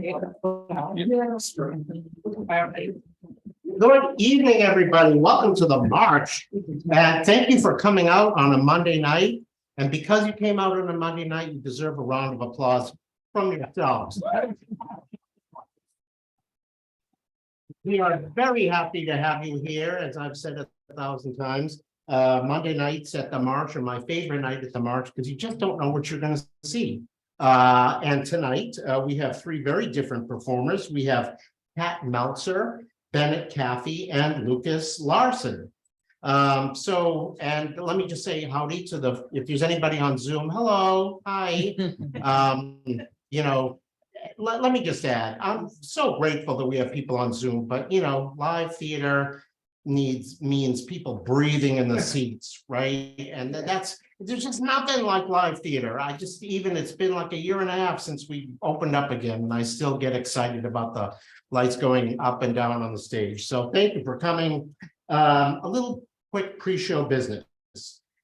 Good evening, everybody. Welcome to the march. And thank you for coming out on a Monday night. And because you came out on a Monday night, you deserve a round of applause from yourselves. We are very happy to have you here, as I've said 1,000 times. Monday nights at the march are my favorite night at the march because you just don't know what you're going to see. And tonight we have three very different performers. We have Pat Meltzer, Bennett Caffey, and Lucas Larson. And let me just say howdy to if there's anybody on Zoom, hello, hi. Let me just add, I'm so grateful that we have people on Zoom, but live theater means people breathing in the seats, right? And there's just nothing like live theater. It's been like 1.5 years since we opened up again, and I still get excited about the lights going up and down on the stage. So thank you for coming. A little quick pre-show business.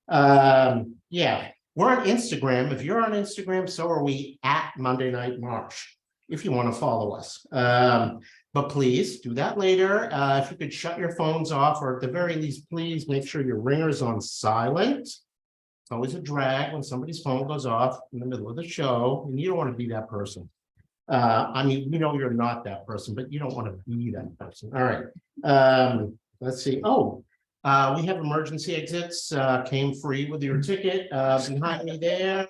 We're on Instagram. If you're on Instagram, so are we at Monday Night March, if you want to follow us. But please do that later. If you could shut your phones off, or at the very least, please make sure your ringer's on silent. It's always a drag when somebody's phone goes off in the middle of the show, and you don't want to be that person. You're not that person, but you don't want to be that person. All right. Let's see. We have emergency exits, came free with your ticket behind me there,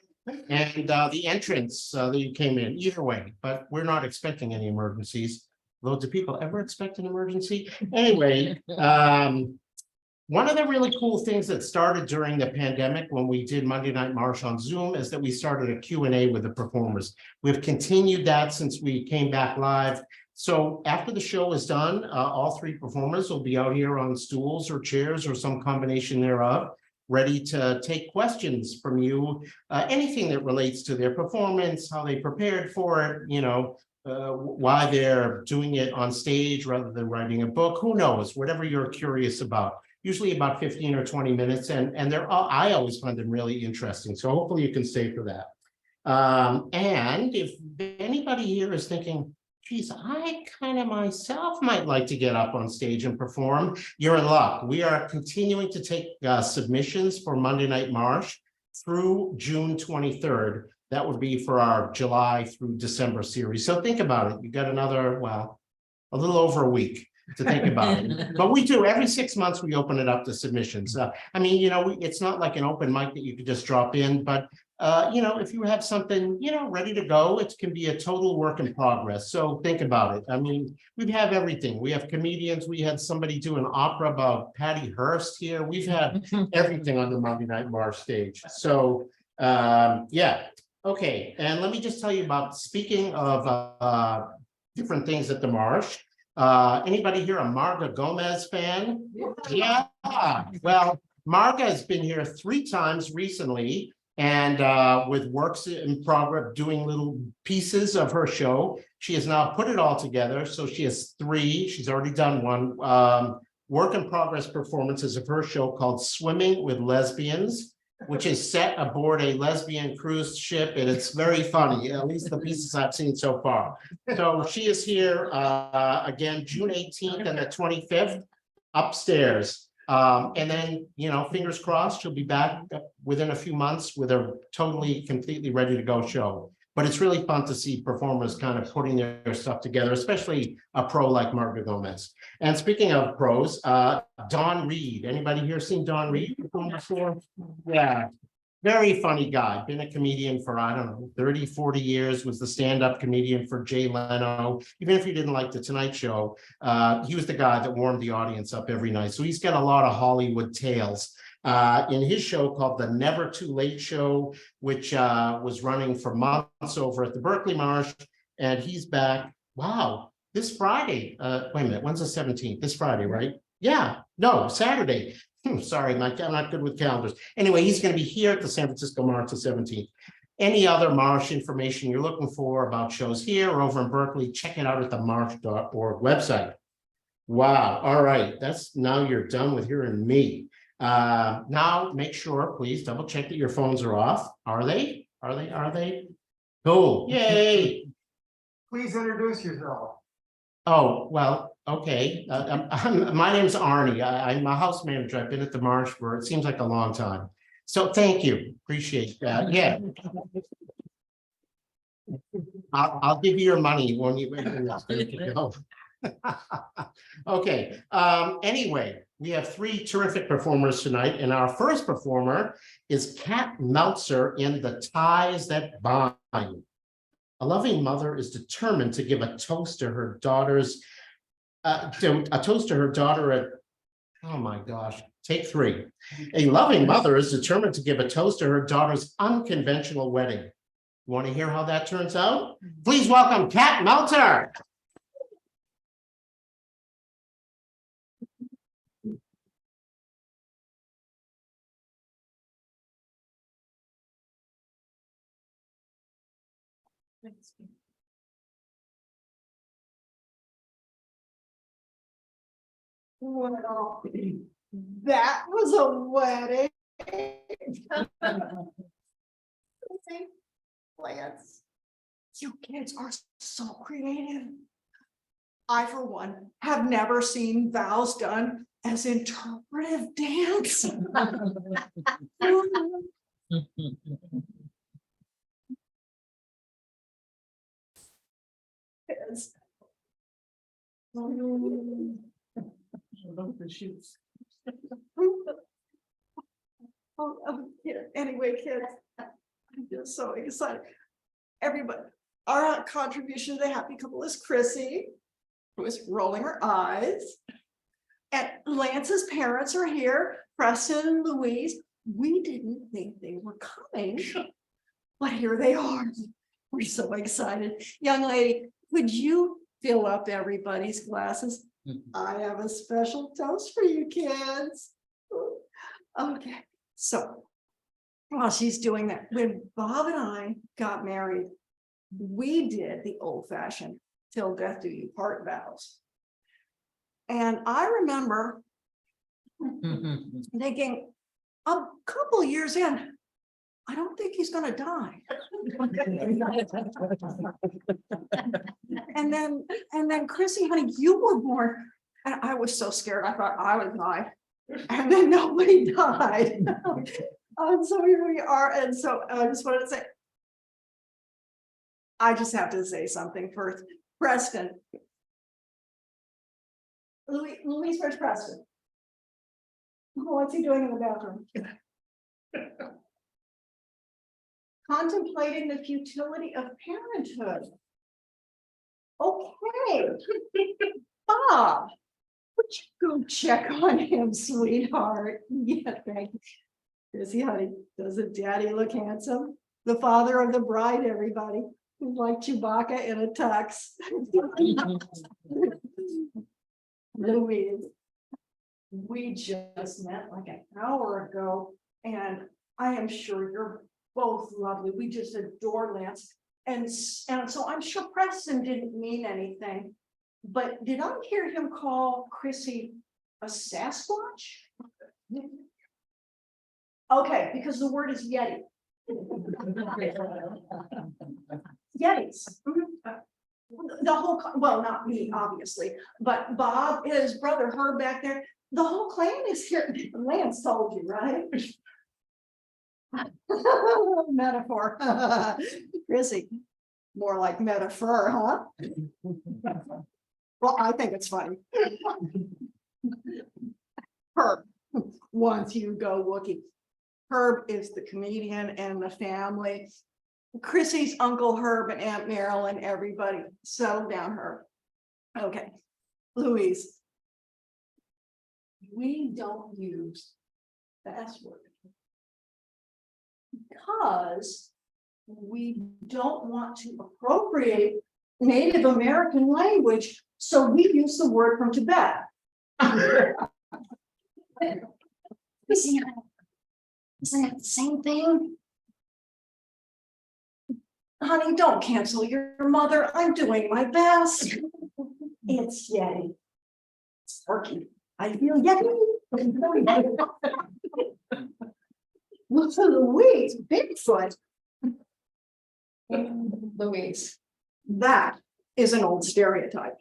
and the entrance that you came in, either way, but we're not expecting any emergencies. Loads of people ever expect an emergency? Anyway, one of the really cool things that started during the pandemic when we did Monday Night March on Zoom is that we started a Q&A with the performers. We've continued that since we came back live. So after the show is done, all three performers will be out here on stools or chairs or some combination thereof, ready to take questions from you, anything that relates to their performance, how they prepared for it, why they're doing it on stage rather than writing a book, who knows, whatever you're curious about. Usually about 15 or 20 minutes, and I always find them really interesting. So hopefully you can stay for that. And if anybody here is thinking, geez, I kind of myself might like to get up on stage and perform, you're in luck. We are continuing to take submissions for Monday Night March through June 23rd. That would be for our July through December series. So think about it. You got another, a little over a week to think about it. But we do, every 6 months, we open it up to submissions. It's not like an open mic that you could just drop in, but if you have something, ready to go, it can be a total work in progress. So think about it. We have everything. We have comedians. We had somebody do an opera about Patty Hearst here. We've had everything on the Monday Night March stage. So, Okay. And let me just tell you about, speaking of different things at the March. Anybody here a Marga Gomez fan? Yeah. Well, Marga has been here 3 times recently, and with works in progress, doing little pieces of her show. She has now put it all together. So she has 3. She's already done 1 work in progress performances of her show called Swimming with Lesbians, which is set aboard a lesbian cruise ship, and it's very funny, at least the pieces I've seen so far. So she is here again, June 18th and the 25th upstairs. And then, fingers crossed, she'll be back within a few months with a totally, completely ready to go show. But it's really fun to see performers kind of putting their stuff together, especially a pro like Marga Gomez. And speaking of pros, Don Reed. Anybody here seen Don Reed before? Yeah, very funny guy. Been a comedian for, 30, 40 years, was the stand-up comedian for Jay Leno. Even if you didn't like the Tonight Show, he was the guy that warmed the audience up every night. So he's got a lot of Hollywood tales. In his show called The Never Too Late Show, which was running for months over at the Berkeley March, and he's back. Wow, this Friday. Wait a minute, when's the 17th? This Friday, right? Yeah, no, Saturday. Sorry, I'm not good with calendars. Anyway, he's going to be here at the San Francisco March the 17th. Any other March information you're looking for about shows here or over in Berkeley, check it out at the march.org website. Wow, all right, now you're done with hearing me. Now make sure, please double check that your phones are off. Are they? Cool. Yay. Please introduce yourself. Oh, well, okay. My name's Arnie. I'm a house manager. I've been at the Marsh for, it seems like a long time. So thank you. Appreciate that. Yeah. I'll give you your money when you go. Okay, anyway, we have three terrific performers tonight, and our first performer is Kat Meltzer in The Ties That Bind. A loving mother is determined to give a toast to her daughter's a toast to her daughter at, oh my gosh, take three. A loving mother is determined to give a toast to her daughter's unconventional wedding. You want to hear how that turns out? Please welcome Kat Meltzer. Well, that was a wedding. Lance, you kids are so creative. I, for one, have never seen vows done as interpretive dance. Yes. Anyway, kids, I'm just so excited. Everybody, our contribution to the happy couple is Chrissy, who is rolling her eyes. And Lance's parents are here, Preston and Louise. We didn't think they were coming, but here they are. We're so excited. Young lady, could you fill up everybody's glasses? I have a special toast for you kids. Okay, so while she's doing that, when Bob and I got married, we did the old-fashioned till death do you part vows. And I remember thinking, a couple years in, I don't think he's gonna die. And then Chrissy, honey, you were born, and I was so scared, I thought I would die. And then nobody died. So here we are, and so I just wanted to say, I just have to say something first. Preston. Louise, where's Preston? What's he doing in the bathroom? Contemplating the futility of parenthood. Okay. Bob, would you go check on him, sweetheart? Yeah, thank you. Chrissy, honey, doesn't daddy look handsome? The father of the bride, everybody. He's like Chewbacca in a tux. Louise, we just met like an hour ago, and I am sure you're both lovely. We just adore Lance. And so I'm sure Preston didn't mean anything, but did I hear him call Chrissy a Sasquatch? Okay, because the word is Yeti. Yetis. The whole, well, not me, obviously, but Bob, his brother, Herb back there, the whole clan is here. Lance told you, right? Metaphor. Chrissy, more like metaphor, huh? Well, I think it's funny. Herb, once you go Wookie. Herb is the comedian and the family. Chrissy's Uncle Herb and Aunt Marilyn, everybody. Settle down, Herb. Okay, Louise. We don't use the S word because we don't want to appropriate Native American language, so we use the word from Tibet. Isn't it the same thing? Honey, don't cancel your mother. I'm doing my best. It's Yeti. It's turkey. I feel Yeti. Look to Louise, Bigfoot. Louise, that is an old stereotype.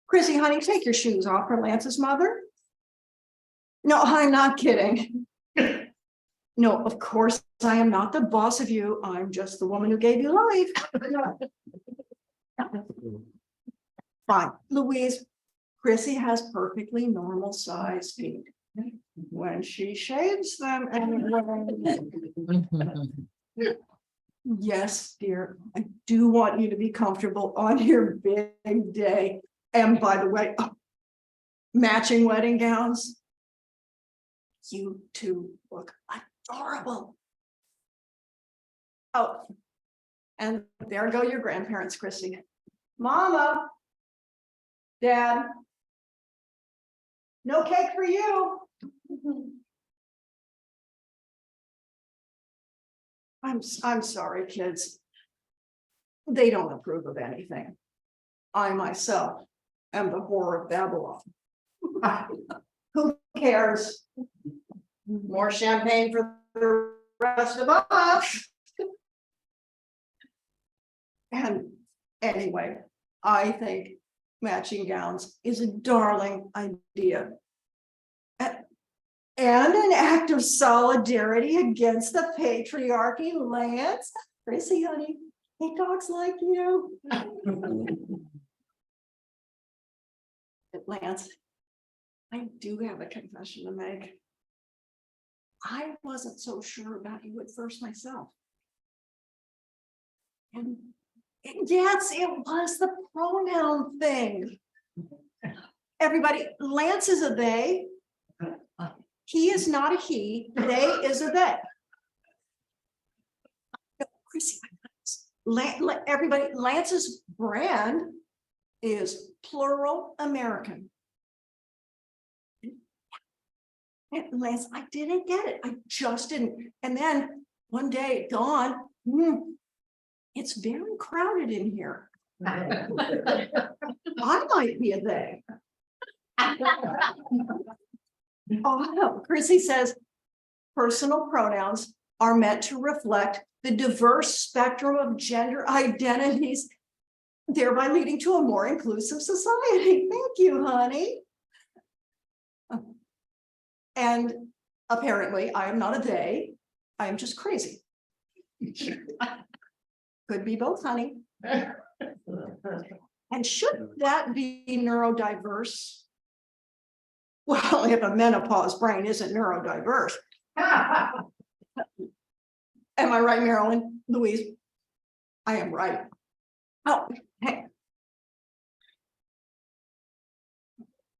Chrissy, honey, take your shoes off for Lance's mother. No, I'm not kidding. No, of course, I am not the boss of you. I'm just the woman who gave you life. Fine, Louise, Chrissy has perfectly normal sized feet. When she shaves them and yes, dear, I do want you to be comfortable on your big day. And by the way, matching wedding gowns. You two look adorable. Oh, and there go your grandparents, Chrissy. Mama, Dad, no cake for you. I'm sorry, kids. They don't approve of anything. I myself am the whore of Babylon. Who cares? More champagne for the rest of us. And anyway, I think matching gowns is a darling idea. And an act of solidarity against the patriarchy, Lance. Chrissy, honey, he talks like you. Lance, I do have a confession to make. I wasn't so sure about you at first myself. And yes, it was the pronoun thing. Everybody, Lance is a they. He is not a he, they is a they. Chrissy, everybody, Lance's brand is plural American. And Lance, I didn't get it. I just didn't. And then one day it dawned, it's very crowded in here. I might be a they. Oh, no. Chrissy says personal pronouns are meant to reflect the diverse spectrum of gender identities, thereby leading to a more inclusive society. Thank you, honey. And apparently I am not a they, I am just crazy. Could be both, honey. And should that be neurodiverse? Well, if a menopause brain isn't neurodiverse. Am I right, Marilyn? Louise? I am right. Oh, hey.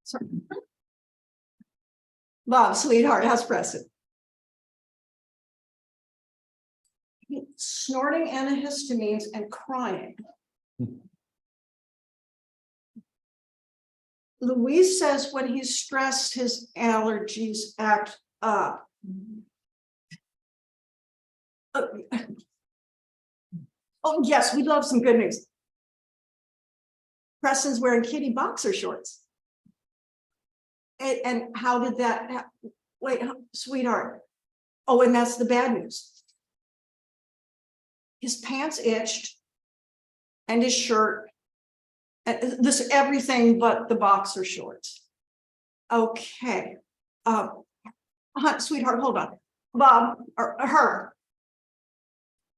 Sorry. Bob, sweetheart, how's Preston? Snorting antihistamines and crying. Louise says when he's stressed, his allergies act up. Oh, yes, we love some good news. Preston's wearing kitty boxer shorts. And how did that, wait, sweetheart. Oh, and that's the bad news. His pants itched and his shirt, this everything but the boxer shorts. Okay. Sweetheart, hold on. Bob, or her,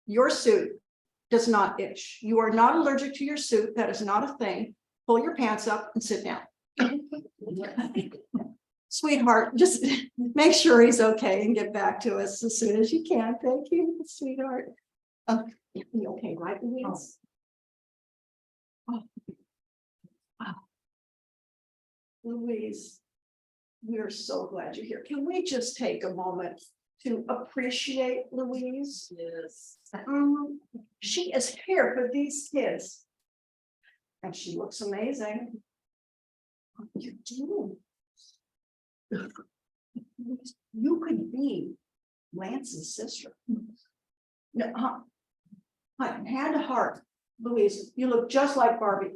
your suit does not itch. You are not allergic to your suit. That is not a thing. Pull your pants up and sit down. Sweetheart, just make sure he's okay and get back to us as soon as you can. Thank you, sweetheart. You okay, right, Louise? Oh. Wow. Louise, we're so glad you're here. Can we just take a moment to appreciate Louise? Yes. She is here for these kids. And she looks amazing. You do. You could be Lance's sister. No, hand to heart, Louise, you look just like Barbie.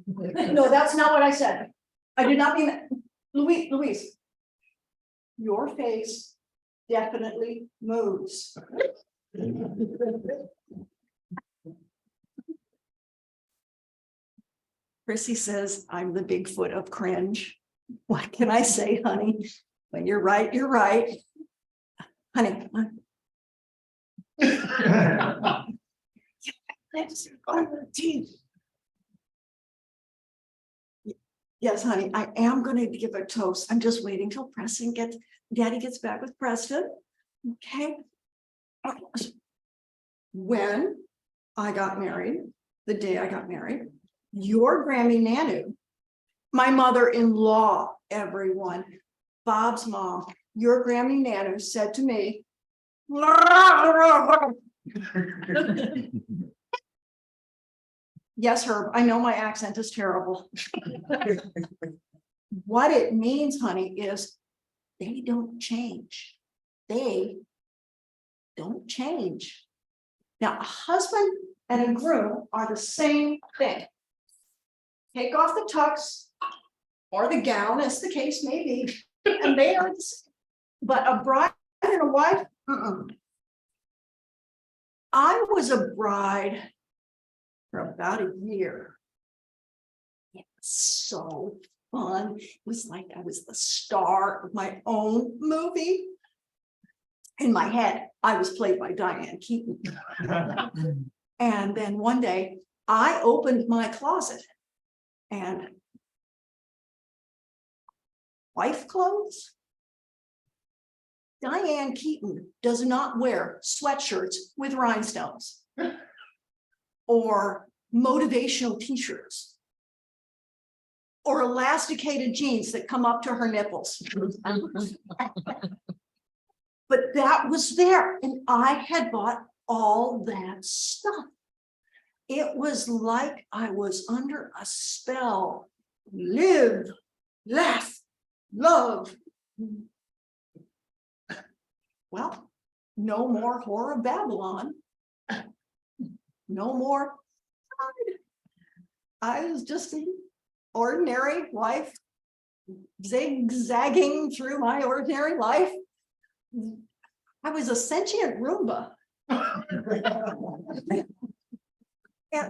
No, that's not what I said. I did not mean that. Louise, your face definitely moves. Chrissy says I'm the Bigfoot of cringe. What can I say, honey? When you're right, you're right. Honey. Let's on the teeth. Yes, honey, I am going to give a toast. I'm just waiting till Daddy gets back with Preston. Okay. When I got married, the day I got married, your Grammy Nanu, my mother-in-law, everyone, Bob's mom, your Grammy Nanu said to me, yes, Herb, I know my accent is terrible. What it means, honey, is they don't change. They don't change. Now, a husband and a groom are the same thing. Take off the tux or the gown, as the case may be, and they are the same. But a bride and a wife, I was a bride for about a year. It was so fun. It was like I was the star of my own movie. In my head, I was played by Diane Keaton. And then one day I opened my closet and wife clothes. Diane Keaton does not wear sweatshirts with rhinestones or motivational t-shirts or elasticated jeans that come up to her nipples. But that was there, and I had bought all that stuff. It was like I was under a spell. Live, laugh, love. Well, no more Whore of Babylon. No more. I was just an ordinary wife, zigzagging through my ordinary life. I was a sentient Roomba. And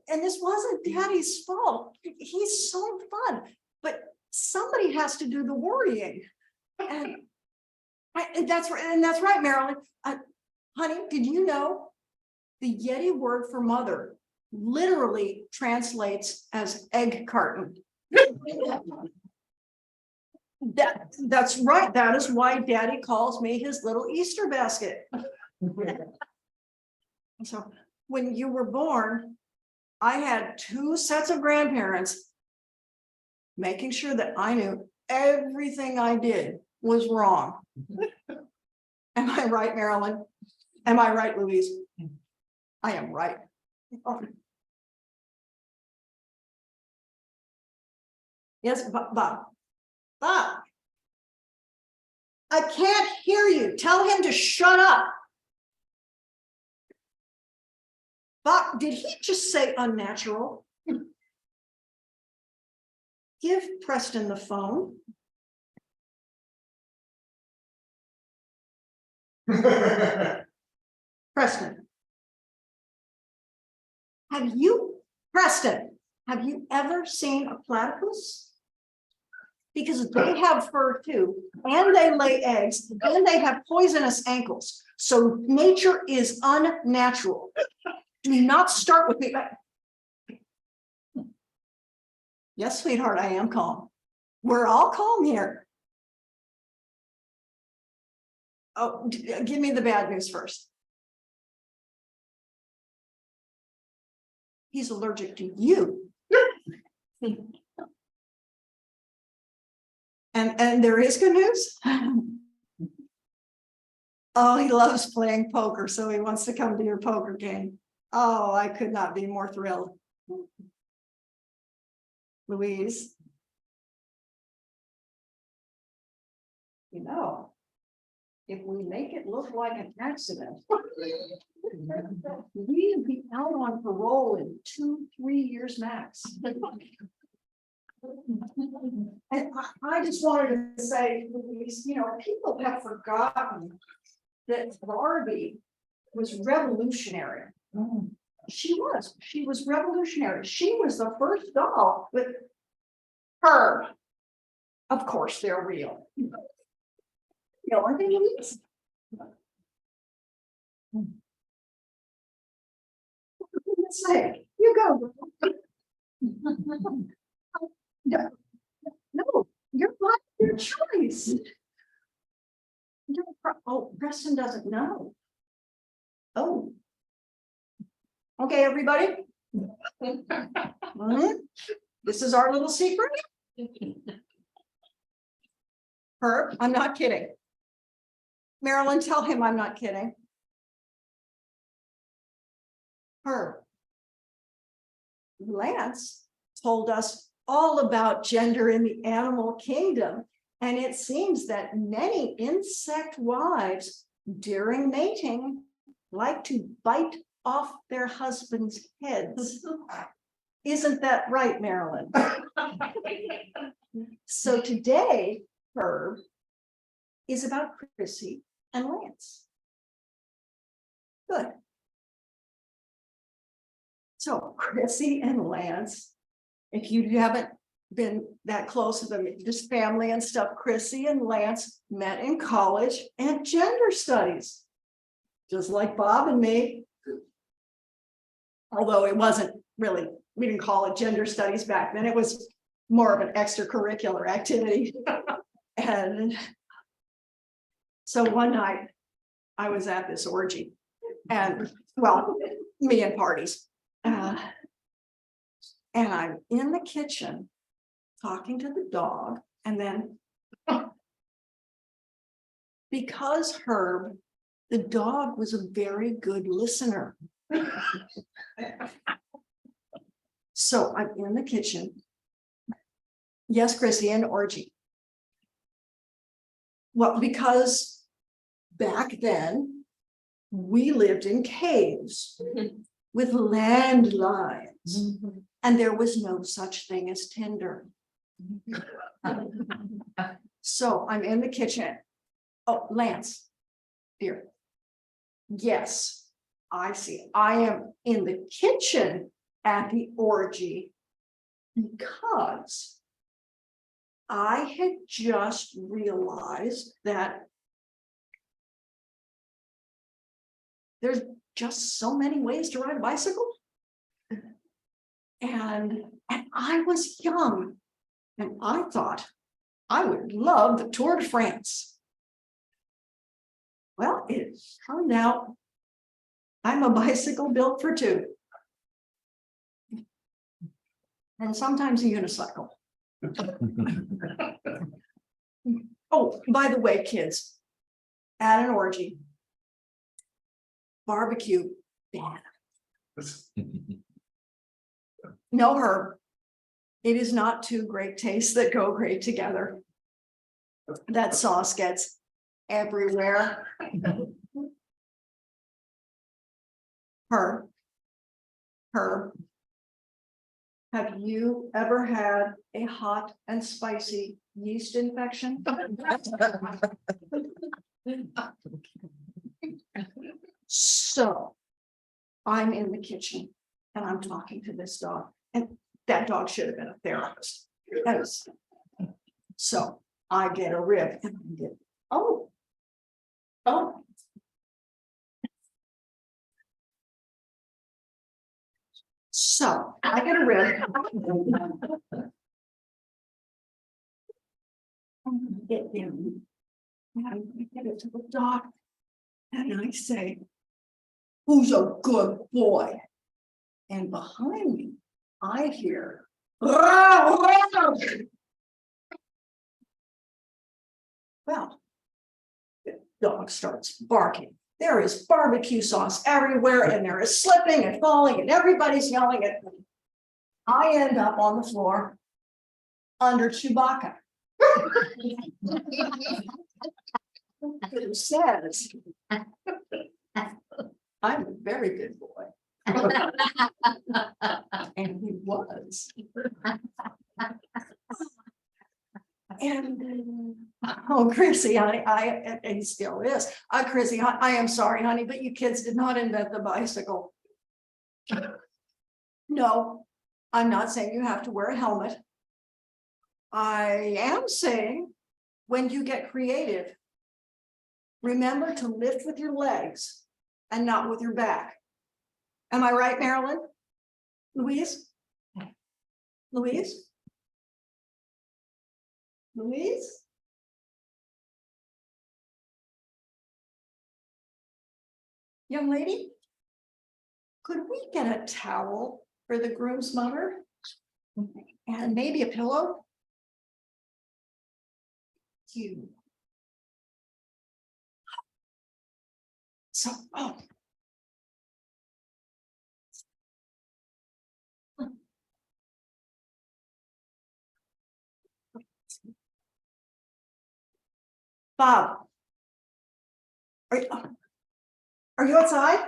this wasn't Daddy's fault. He's so fun, but somebody has to do the worrying. And that's right, Marilyn. Honey, did you know the Yeti word for mother literally translates as egg carton? That's right. That is why Daddy calls me his little Easter basket. So when you were born, I had 2 sets of grandparents making sure that I knew everything I did was wrong. Am I right, Marilyn? Am I right, Louise? I am right. Yes, Bob. Bob, I can't hear you. Tell him to shut up. Bob, did he just say unnatural? Give Preston the phone. Preston. Preston, have you ever seen a platypus? Because they have fur too, and they lay eggs, and they have poisonous ankles. So nature is unnatural. Do not start with me. Yes, sweetheart, I am calm. We're all calm here. Oh, give me the bad news first. He's allergic to you. And there is good news. Oh, he loves playing poker, so he wants to come to your poker game. Oh, I could not be more thrilled. Louise. You know, if we make it look like an accident, we'd be out on parole in 2-3 years max. And I just wanted to say, Louise, you know, people have forgotten that Barbie was revolutionary. She was revolutionary. She was the first doll with her. Of course, they're real. You know, I think it is. For goodness sake, you go. No, no, you're not your choice. Oh, Preston doesn't know. Oh. Okay, everybody. This is our little secret. Herb, I'm not kidding. Marilyn, tell him I'm not kidding. Herb. Lance told us all about gender in the animal kingdom, and it seems that many insect wives during mating like to bite off their husbands' heads. Isn't that right, Marilyn? So today, Herb is about Chrissy and Lance. Good. So Chrissy and Lance, if you haven't been that close to them, just family and stuff, Chrissy and Lance met in college and gender studies, just like Bob and me. Although it wasn't really, we didn't call it gender studies back then. It was more of an extracurricular activity. And so one night I was at this orgy and, well, me and parties. And I'm in the kitchen talking to the dog, and then because Herb, the dog, was a very good listener. So I'm in the kitchen. Yes, Chrissy, an orgy. Well, because back then we lived in caves with landlines, and there was no such thing as Tinder. So I'm in the kitchen. Oh, Lance, dear. Yes, I see. I am in the kitchen at the orgy because I had just realized that there's just so many ways to ride a bicycle. And I was young and I thought I would love the Tour de France. Well, it turned out I'm a bicycle built for two. And sometimes a unicycle. Oh, by the way, kids, at an orgy, barbecue, bad. No, Herb. It is not two great tastes that go great together. That sauce gets everywhere. Herb, have you ever had a hot and spicy yeast infection? So I'm in the kitchen and I'm talking to this dog, and that dog should have been a therapist. So I get a rib and I get, oh. So I get a rib. I get in and I get it to the dog and I say, who's a good boy? And behind me, I hear, well, the dog starts barking. There is barbecue sauce everywhere, and there is slipping and falling, and everybody's yelling at me. I end up on the floor under Chewbacca. Who says, I'm a very good boy. And he was. And oh, Chrissy, and he still is. Chrissy, I am sorry, honey, but you kids did not invent the bicycle. No, I'm not saying you have to wear a helmet. I am saying, when you get creative, remember to lift with your legs and not with your back. Am I right, Marilyn? Louise? Louise? Louise? Young lady? Could we get a towel for the groom's mother? And maybe a pillow? You. So, oh. Bob. Are you outside?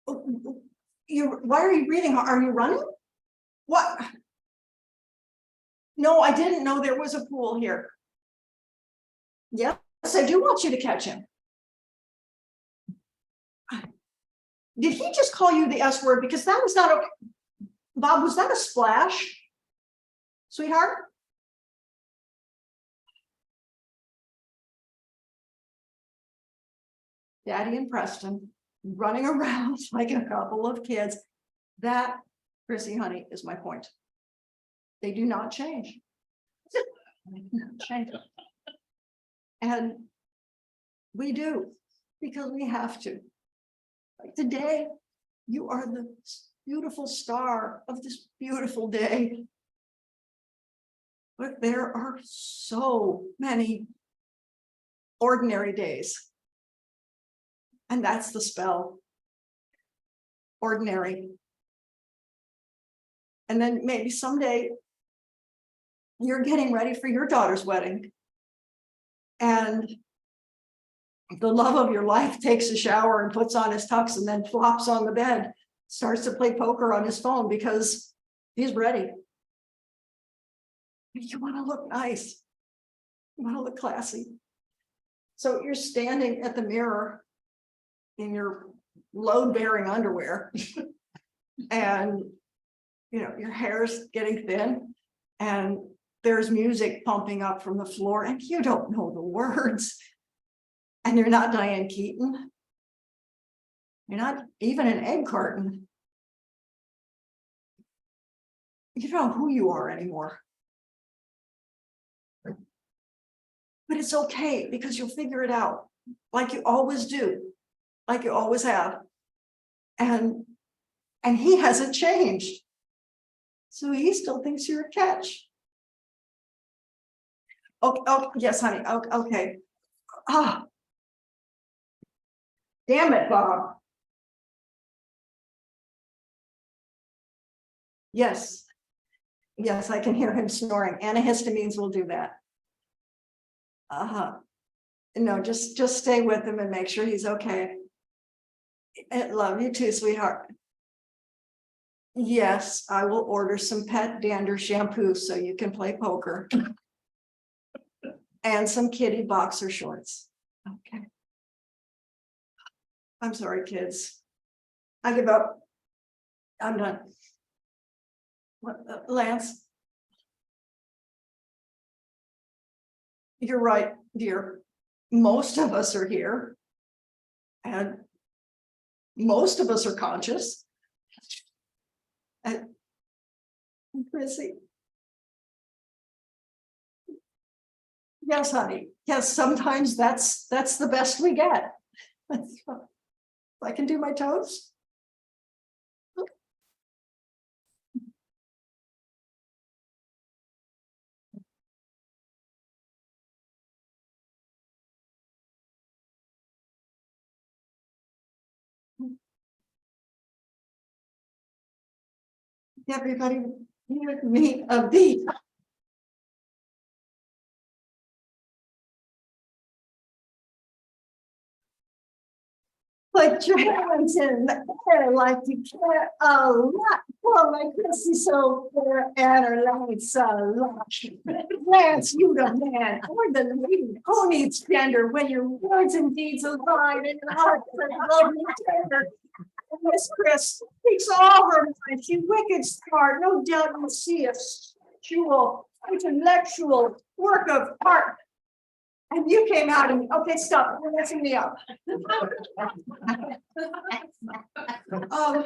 Why are you breathing? Are you running? What? No, I didn't know there was a pool here. Yes, I do want you to catch him. Did he just call you the S word? Because that was not okay. Bob, was that a splash? Sweetheart? Daddy and Preston running around like a couple of kids. That, Chrissy, honey, is my point. They do not change. They do not change. And we do, because we have to. Like today, you are the beautiful star of this beautiful day. But there are so many ordinary days. And that's the spell. Ordinary. And then maybe someday you're getting ready for your daughter's wedding. And the love of your life takes a shower and puts on his tux and then flops on the bed, starts to play poker on his phone because he's ready. You want to look nice. You want to look classy. So you're standing at the mirror in your load-bearing underwear and your hair's getting thin and there's music pumping up from the floor and you don't know the words. And you're not Diane Keaton. You're not even an egg carton. You don't know who you are anymore. But it's okay because you'll figure it out like you always do, like you always have. And he hasn't changed. So he still thinks you're a catch. Oh, yes, honey. Okay. Ah. Damn it, Bob. Yes. Yes, I can hear him snoring. Antihistamines will do that. No, just stay with him and make sure he's okay. I love you too, sweetheart. Yes, I will order some pet dander shampoo so you can play poker. And some kitty boxer shorts. Okay. I'm sorry, kids. I give up. I'm done. Lance? You're right, dear. Most of us are here. And most of us are conscious. And Chrissy. Yes, honey. Yes, sometimes that's the best we get. I can do my toes. Everybody give me a beat. Put your hands in the air like you care a lot. Oh, my Chrissy, so fair and her lights a lot. Lance, you the man, or the lady. Who needs gender when your words and deeds align and your heart is lovely tender? Miss Chris speaks all her mind. She wicked smart. No doubt you'll see a jewel, intellectual work of art. And you came out and, okay, stop, you're messing me up. Um,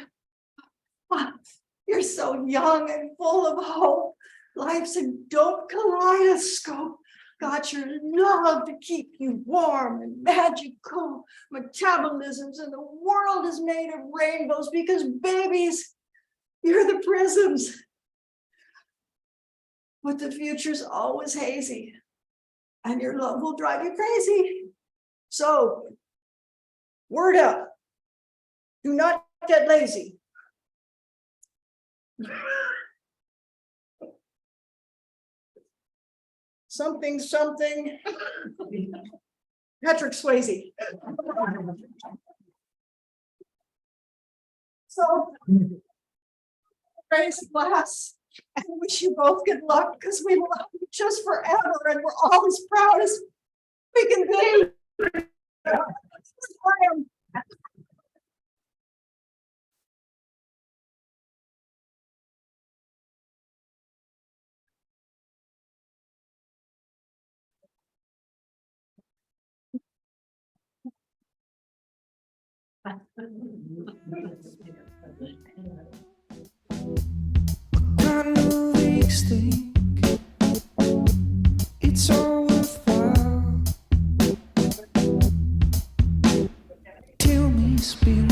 You're so young and full of hope. Life's a dope kaleidoscope. Got your love to keep you warm and magical. Metabolisms and the world is made of rainbows because babies, you're the prisms. But the future's always hazy. And your love will drive you crazy. So, word up. Do not get lazy. Something. Patrick Swayze. So, raise a glass and wish you both good luck because we love you just forever and we're all as proud as we can be. Kind of weeks think it's all worthwhile. Tell me, spirit,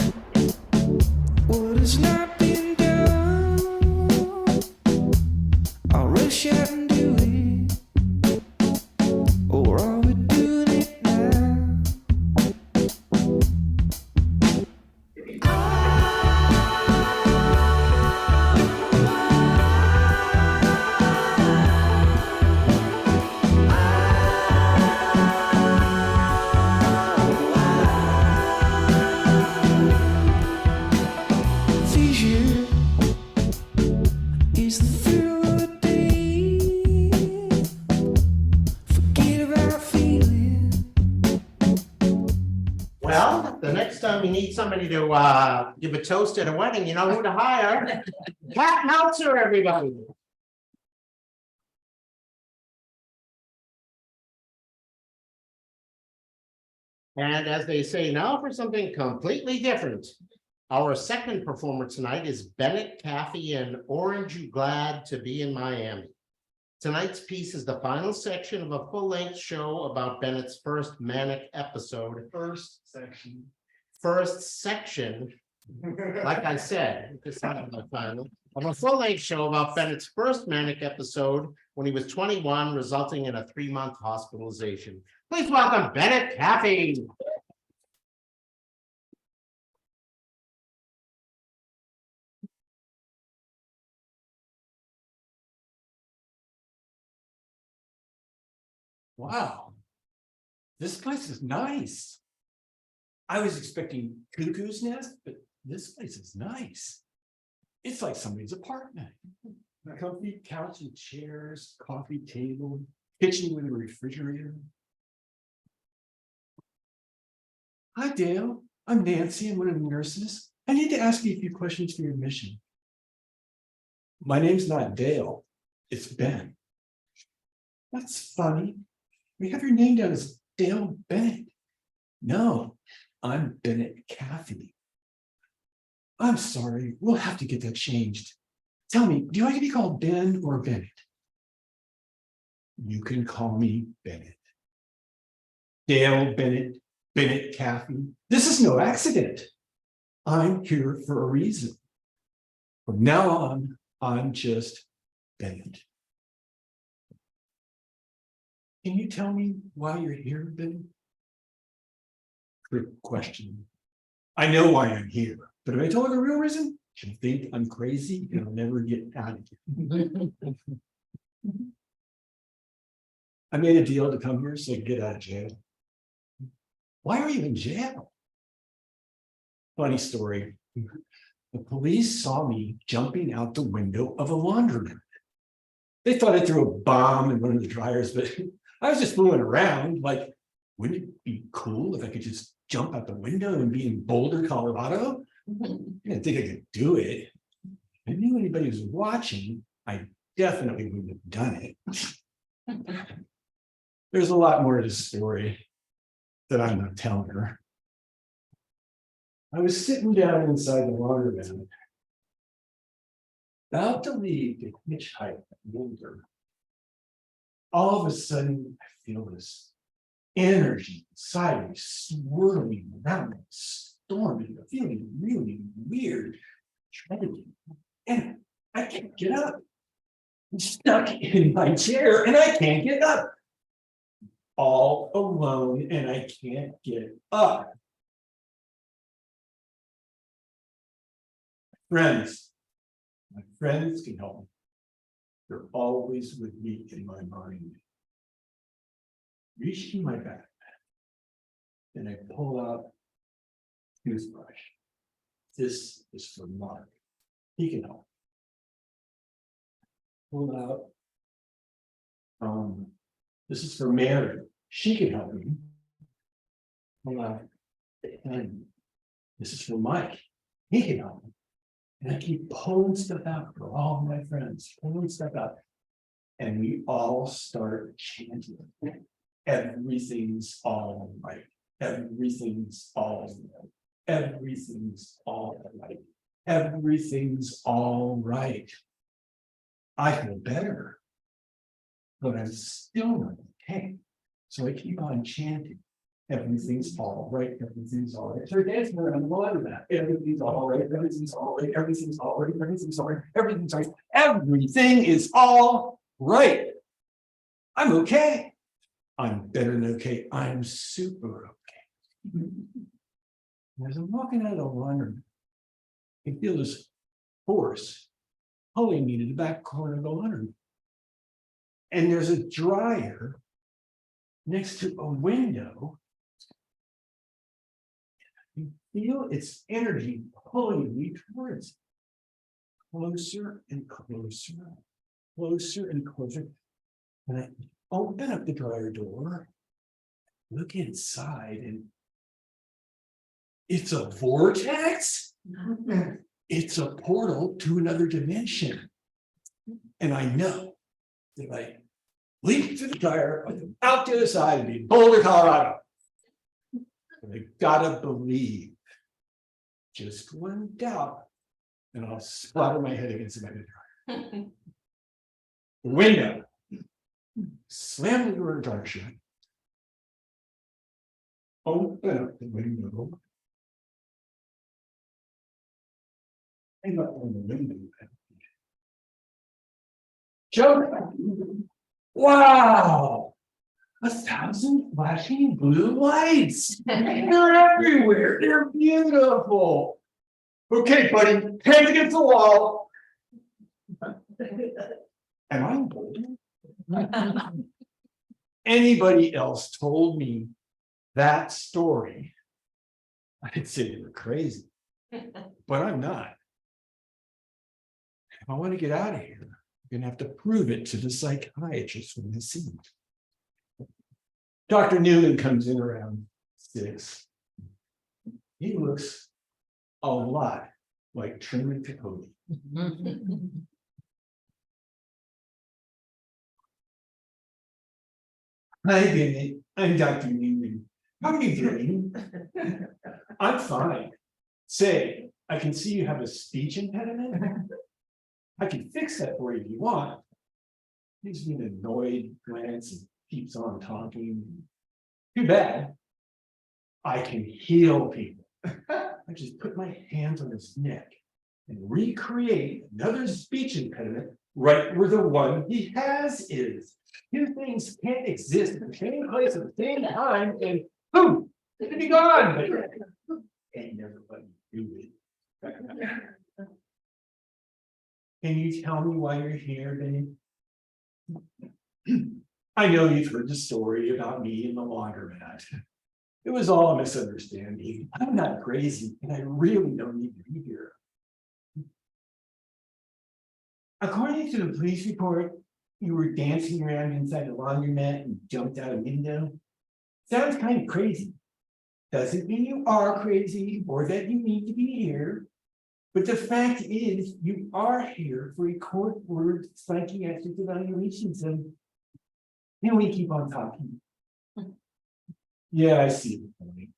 what has not been done? I'll rush out and do it, or are we doing it now? Vision is the thrill of the day. Forget about feeling. Well, the next time you need somebody to give a toast at a wedding, you know who to hire. Cat Meltzer, everybody. And as they say, now for something completely different. Our second performer tonight is Bennett Caffey and Orange You Glad to Be in Miami. Tonight's piece is the final section of a full-length show about Bennett's first manic episode. First section, like I said, this is not my final, of a full-length show about Bennett's first manic episode when he was 21, resulting in a 3-month hospitalization. Please welcome Bennett Caffey. Wow, this place is nice. I was expecting cuckoo's nest, but this place is nice. It's like somebody's apartment. A comfy couch and chairs, coffee table, kitchen with a refrigerator. Hi, Dale. I'm Nancy. I'm one of the nurses. I need to ask you a few questions for your admission. My name's not Dale. It's Ben. That's funny. We have your name down as Dale Bennett. No, I'm Bennett Caffey. I'm sorry, we'll have to get that changed. Tell me, do you like to be called Ben or Bennett? You can call me Bennett. Dale Bennett, Bennett Caffey. This is no accident. I'm here for a reason. From now on, I'm just Bennett. Can you tell me why you're here, Ben? Trick question. I know why I'm here, but if I tell her the real reason, she'll think I'm crazy and I'll never get out of here. I made a deal to come here so I could get out of jail. Why are you in jail? Funny story. The police saw me jumping out the window of a laundromat. They thought I threw a bomb in one of the dryers, but I was just fooling around. Like, wouldn't it be cool if I could just jump out the window and be in Boulder, Colorado? didn't think I could do it. If I knew anybody was watching, I definitely wouldn't have done it. There's a lot more to the story that I'm not telling her. I was sitting down inside the laundromat, about to leave to hitchhike with her. All of a sudden, I feel this energy inside me swirling around me, storming, feeling really weird, dreading, and I can't get up. I'm stuck in my chair and I can't get up. All alone and I can't get up. My friends can help me. They're always with me in my mind. Reach in my backpack. And I pull out a toothbrush. This is for Mark. He can help. Pull out. This is for Mary. She can help me. Pull out. And this is for Mike. He can help me. And I keep pulling stuff out for all my friends, pulling stuff out. And we all start chanting. Everything's all right. Everything's all right. Everything's all right. Everything's all right. I feel better. But I'm still not okay. So I keep on chanting. Everything's all right, everything's all right. So we're dancing around the laundromat. Everything's all right, everything's all right, everything's all right, everything's all right, everything's all right. Everything is all right. I'm okay. I'm better than okay. I'm super okay. As I'm walking out of the laundromat, I feel this force pulling me to the back corner of the laundromat. And there's a dryer next to a window. You feel its energy pulling me towards closer and closer, closer and closer. And I open up the dryer door, look inside, and it's a vortex. It's a portal to another dimension. And I know that I leap through the dryer, out the other side and be in Boulder, Colorado. And I gotta believe, just one doubt, and I'll splatter my head against the back of the dryer. Window. Slam the door dryer shut. Open up the window. And up on the window. Joke. Wow. 1,000 flashing blue lights. They're everywhere. They're beautiful. Okay, buddy, hands against the wall. Am I bold? Anybody else told me that story, I'd say they were crazy. But I'm not. If I want to get out of here, I'm gonna have to prove it to the psychiatrist when I see him. Dr. Newman comes in around 6. He looks a lot like Truman Capote. Hi, Benny. I'm Dr. Newman. How are you doing? I'm fine. Say, I can see you have a speech impediment. I can fix that for you if you want. Gives me an annoyed glance and keeps on talking. Too bad. I can heal people. I just put my hands on his neck and recreate another speech impediment right where the one he has is. Two things can't exist in the same place at the same time, and boom, it'll be gone. And never let me do it. Can you tell me why you're here, babe? I know you've heard the story about me in the laundromat. It was all a misunderstanding. I'm not crazy, and I really don't need to be here. According to the police report, you were dancing around inside the laundromat and jumped out a window. Sounds kind of crazy. Doesn't mean you are crazy or that you need to be here. But the fact is, you are here for a court-ordered psychiatric evaluations and we keep on talking. Yeah, I see the point.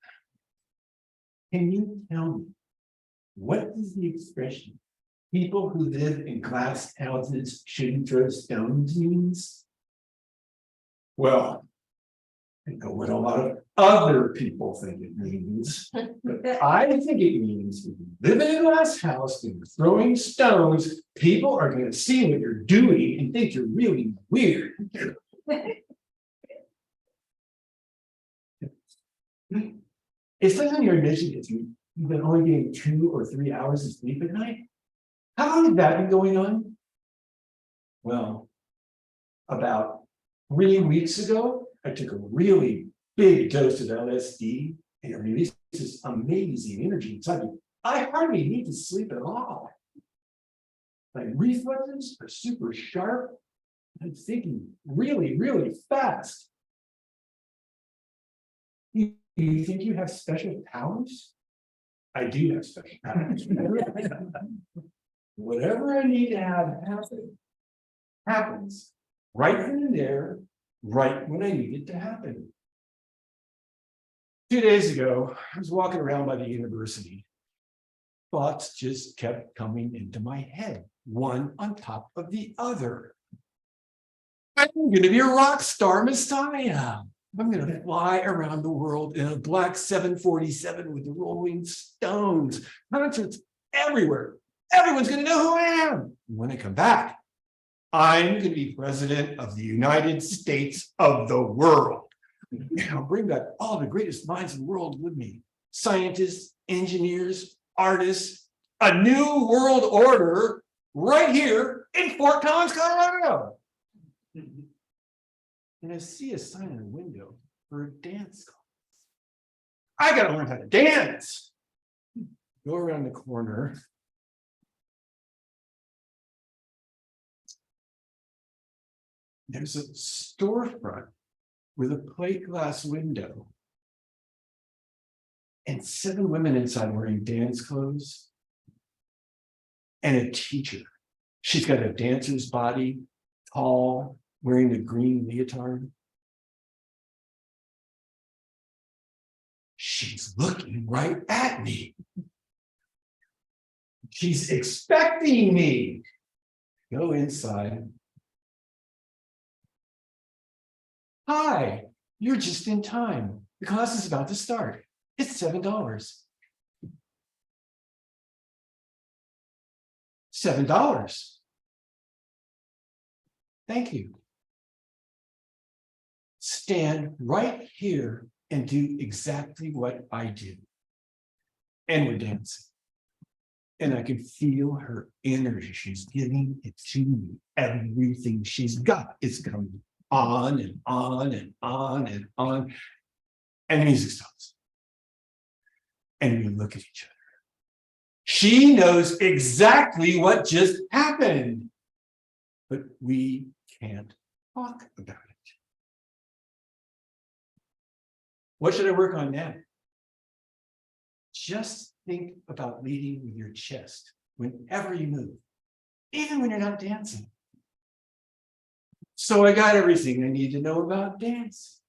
Can you tell me, what is the expression, people who live in glass houses shouldn't throw stones means? Well, I know what a lot of other people think it means. But I think it means if you live in a glass house and you're throwing stones, people are gonna see what you're doing and think you're really weird. It says in your admission that you've been only getting 2 or 3 hours of sleep at night. How long has that been going on? Well, about 3 weeks ago, I took a really big dose of LSD and it released this amazing energy inside me. I hardly need to sleep at all. My reflexes are super sharp. I'm thinking really, really fast. You think you have special powers? I do have special powers. Whatever I need to have happen, happens right then and there, right when I need it to happen. 2 days ago, I was walking around by the university. Thoughts just kept coming into my head, one on top of the other. I'm gonna be a rock star messiah. I'm gonna fly around the world in a black 747 with the Rolling Stones. Concerts everywhere. Everyone's gonna know who I am. And when I come back, I'm gonna be president of the United States of the world. And I'll bring back all the greatest minds in the world with me. Scientists, engineers, artists, a new world order right here in Fort Collins, Colorado. And I see a sign in the window for a dance class. I gotta learn how to dance. Go around the corner. There's a storefront with a plate glass window. And 7 women inside wearing dance clothes. And a teacher. She's got a dancer's body, tall, wearing a green leotard. She's looking right at me. She's expecting me. Go inside. Hi, you're just in time. The class is about to start. It's $7. $7. Thank you. Stand right here and do exactly what I do. And we're dancing. And I can feel her energy. She's giving it to me. Everything she's got is coming on and on and on and on. And the music stops. And we look at each other. She knows exactly what just happened. But we can't talk about it. What should I work on now? Just think about leading with your chest whenever you move, even when you're not dancing. So I got everything I need to know about dance.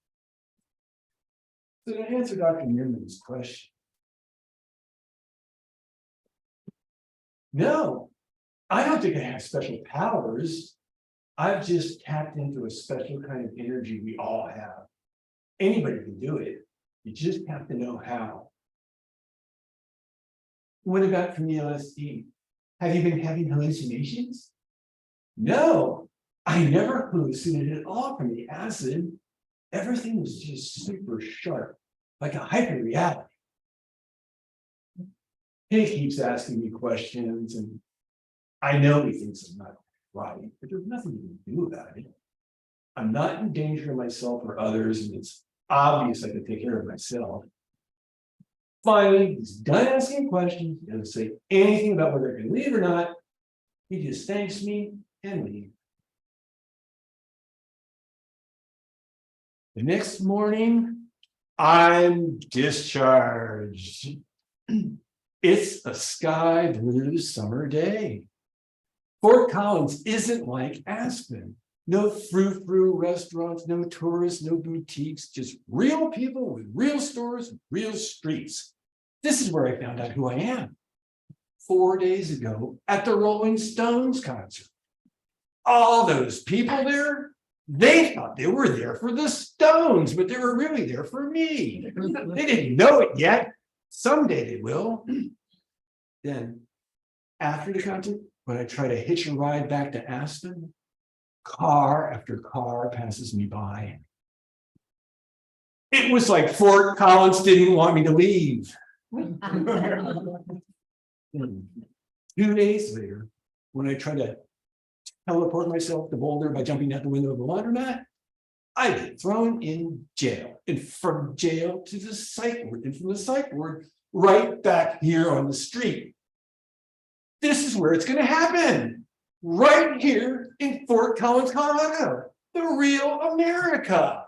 So to answer Dr. Newman's question, no, I don't think I have special powers. I've just tapped into a special kind of energy we all have. Anybody can do it. You just have to know how. What about from the LSD? Have you been having hallucinations? No, I never hallucinated at all from the acid. Everything was just super sharp, like a hyper reality. He keeps asking me questions, and I know he thinks I'm not right, but there's nothing you can do about it. I'm not in danger of myself or others, and it's obvious I can take care of myself. Finally, he's done asking questions. He doesn't say anything about whether I can leave or not. He just thanks me and leaves. The next morning, I'm discharged. It's a sky blue summer day. Fort Collins isn't like Aspen. No frou-frou restaurants, no tourists, no boutiques, just real people with real stores, real streets. This is where I found out who I am. 4 days ago at the Rolling Stones concert. All those people there, they thought they were there for the Stones, but they were really there for me. They didn't know it yet. Someday they will. Then, after the concert, when I try to hitch a ride back to Aspen, car after car passes me by. It was like Fort Collins didn't want me to leave. 2 days later, when I try to teleport myself to Boulder by jumping out the window of the laundromat, I get thrown in jail. And from jail to the psych ward, and from the psych ward right back here on the street. This is where it's going to happen. Right here in Fort Collins, Colorado, the real America.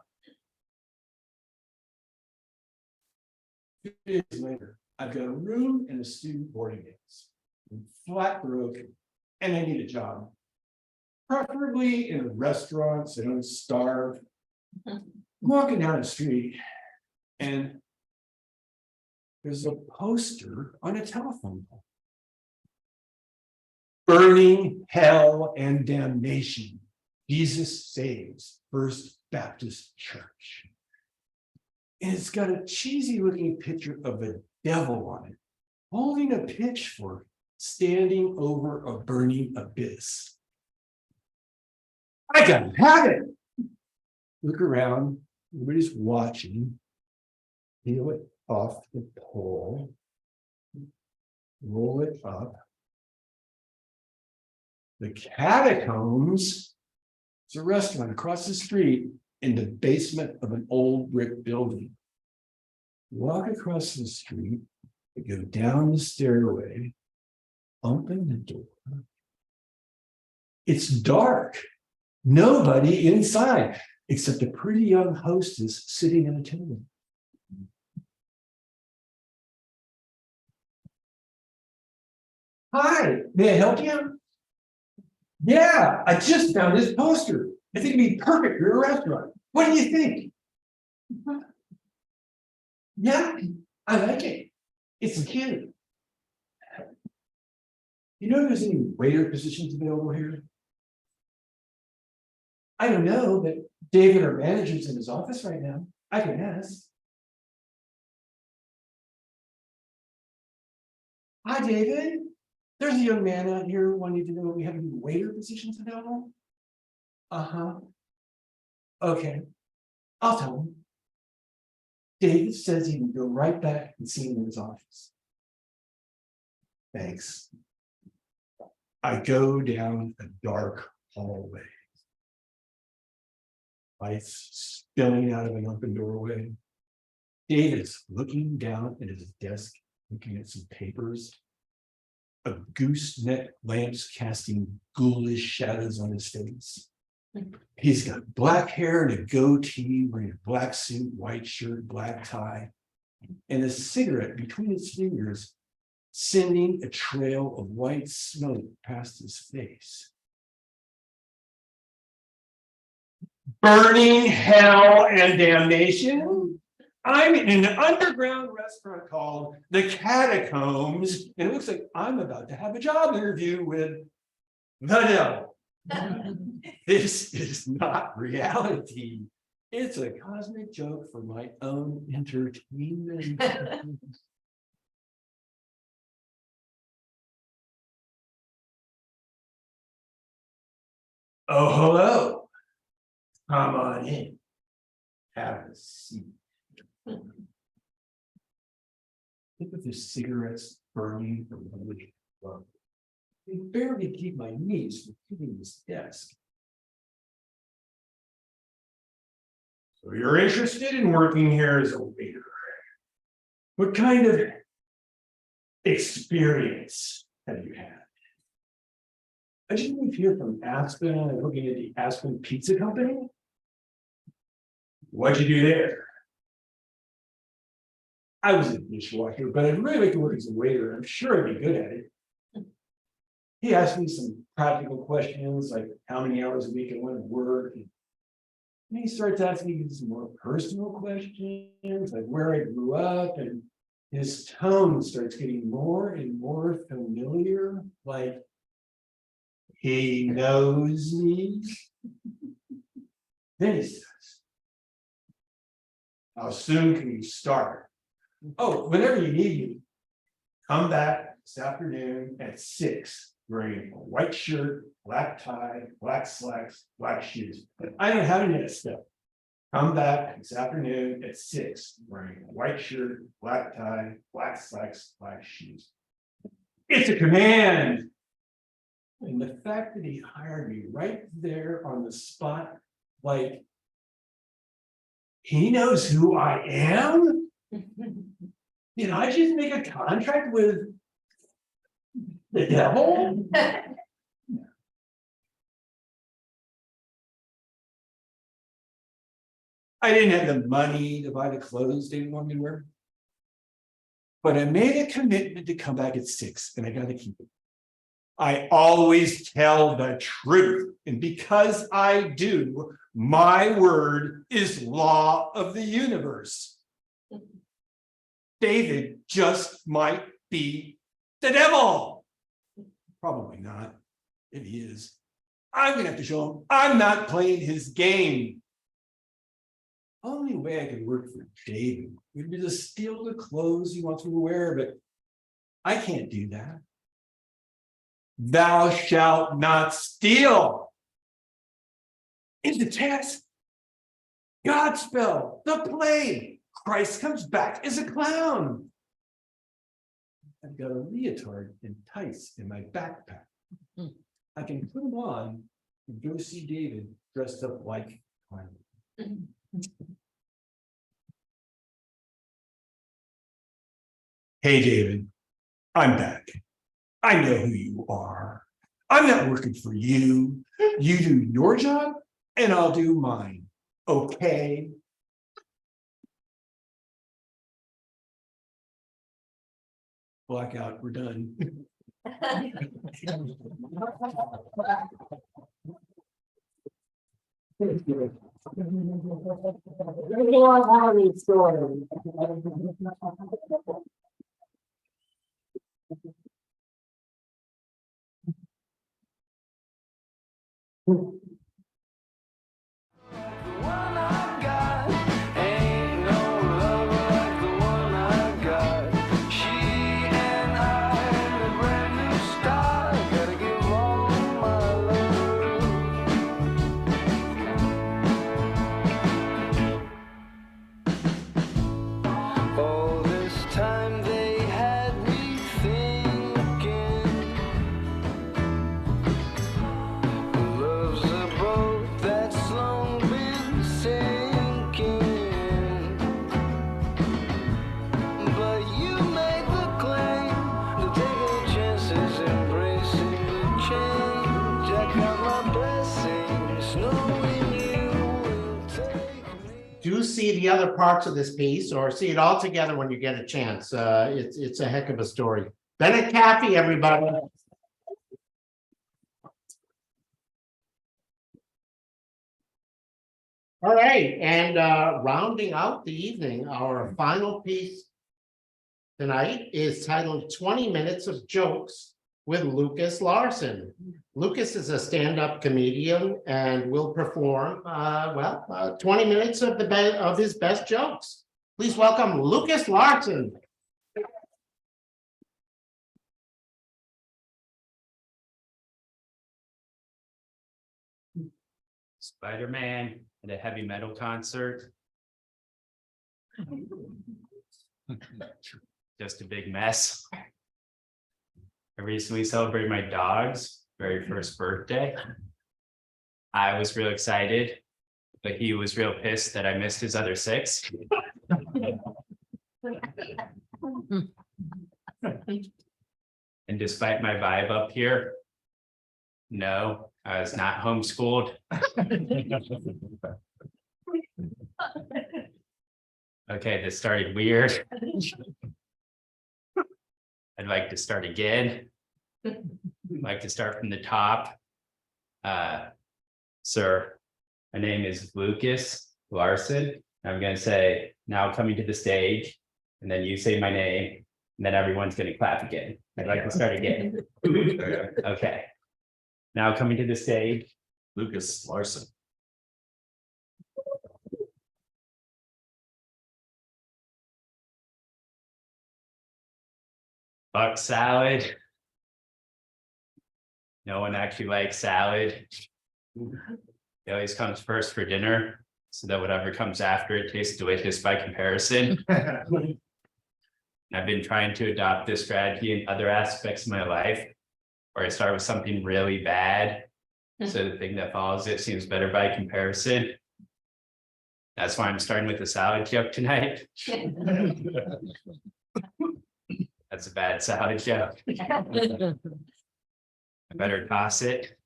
2 days later, I've got a room and a student boarding house. I'm flat broke, and I need a job. Preferably in a restaurant so I don't starve. I'm walking down the street, and there's a poster on a telephone pole. Burning hell and damnation. Jesus saves, First Baptist Church. And it's got a cheesy looking picture of a devil on it, holding a pitchfork, standing over a burning abyss. I gotta have it. Look around, everybody's watching. Peel it off the pole. Roll it up. The Catacombs. It's a restaurant across the street in the basement of an old brick building. Walk across the street, go down the stairway, open the door. It's dark. Nobody inside except a pretty young hostess sitting at a table. Hi, may I help you? Yeah, I just found this poster. I think it'd be perfect for a restaurant. What do you think? Yeah, I like it. It's cute. You know if there's any waiter positions available here? I don't know, but David, our manager's in his office right now. I can ask. Hi, David. There's a young man out here wanting to know if we have any waiter positions available. Uh-huh. Okay, I'll tell him. David says he can go right back and see him in his office. Thanks. I go down a dark hallway. Lights spilling out of an open doorway. David's looking down at his desk, looking at some papers. A gooseneck lamps casting ghoulish shadows on his face. He's got black hair and a goatee, wearing a black suit, white shirt, black tie, and a cigarette between his fingers, sending a trail of white smoke past his face. Burning hell and damnation. I'm in an underground restaurant called the Catacombs, and it looks like I'm about to have a job interview with the devil. This is not reality. It's a cosmic joke for my own entertainment. Oh, hello. Come on in. Have a seat. Think of the cigarettes burning from the wood. They barely keep my knees from hitting this desk. So you're interested in working here as a waiter? What kind of experience have you had? I just moved here from Aspen. I'm working at the Aspen Pizza Company. What'd you do there? I was a dishwasher, but I'd really like to work as a waiter. I'm sure I'd be good at it. He asked me some practical questions, like how many hours a week I want to work. And he starts asking me some more personal questions, like where I grew up, and his tone starts getting more and more familiar, like he knows me. Then he says, how soon can you start? Oh, whenever you need me, come back this afternoon at 6, wearing a white shirt, black tie, black slacks, black shoes. I don't have any of that stuff. Come back this afternoon at 6, wearing a white shirt, black tie, black slacks, black shoes. It's a command. And the fact that he hired me right there on the spot, like he knows who I am. Did I just make a contract with the devil? I didn't have the money to buy the clothes they wanted me to wear. But I made a commitment to come back at 6, and I gotta keep it. I always tell the truth, and because I do, my word is law of the universe. David just might be the devil. Probably not. If he is, I'm gonna have to show him I'm not playing his game. Only way I could work for David would be to steal the clothes he wants me to wear, but I can't do that. Thou shalt not steal. In the text, Godspell, the play, Christ comes back as a clown. I've got a leotard and tights in my backpack. I can put them on and go see David dressed up like a clown. Hey, David, I'm back. I know who you are. I'm not working for you. You do your job and I'll do mine. Okay. Blackout, we're done. All this time they had me thinking. Love's a boat that's long been sinking. But you made the claim to taking chances, embracing the change. I got my blessings, knowing you will take me. Do see the other parts of this piece or see it all together when you get a chance. It's a heck of a story. Bennett Caffey, everybody. All right, and rounding out the evening, our final piece tonight is titled 20 Minutes of Jokes with Lucas Larson. Lucas is a stand-up comedian and will perform 20 minutes of his best jokes. Please welcome Lucas Larson. Spider-Man at a heavy metal concert. Just a big mess. I recently celebrated my dog's very first birthday. I was real excited, but he was real pissed that I missed his other 6. And despite my vibe up here, no, I was not homeschooled. Okay, this started weird. I'd like to start again. I'd like to start from the top. Sir, my name is Lucas Larson. I'm gonna say, now coming to the stage, and then you say my name, and then everyone's gonna clap again. I'd like to start again. Okay. Now coming to the stage, Lucas Larson. buck salad. No one actually likes salad. It always comes first for dinner, so that whatever comes after it tastes delicious by comparison. I've been trying to adopt this strategy in other aspects of my life, where I start with something really bad, so the thing that follows it seems better by comparison. That's why I'm starting with the salad joke tonight. That's a bad salad joke. I better toss it.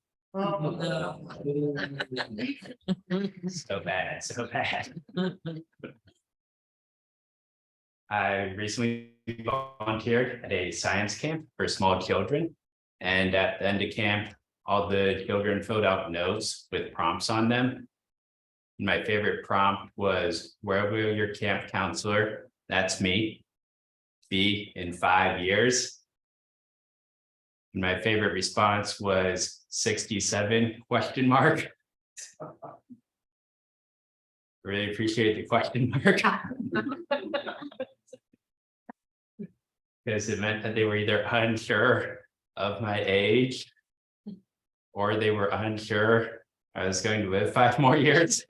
So bad, so bad. I recently volunteered at a science camp for small children. And at the end of camp, all the children filled out notes with prompts on them. My favorite prompt was, where will your camp counselor, that's me, be in 5 years? And my favorite response was 67 question mark. Really appreciate the question mark. Because it meant that they were either unsure of my age, or they were unsure I was going to live 5 more years.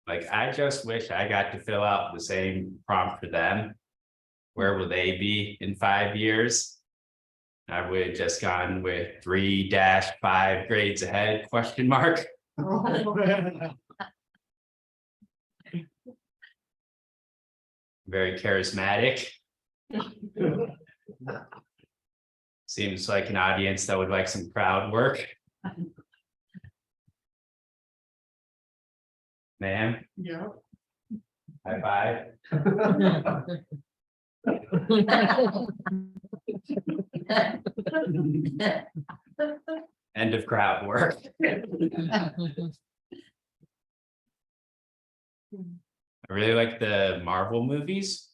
Like, I just wish I got to fill out the same prompt for them. Where will they be in 5 years? I would have just gone with 3-5 grades ahead, question mark. Very charismatic. Seems like an audience that would like some crowd work. Ma'am, Yeah. high five. End of crowd work. I really like the Marvel movies.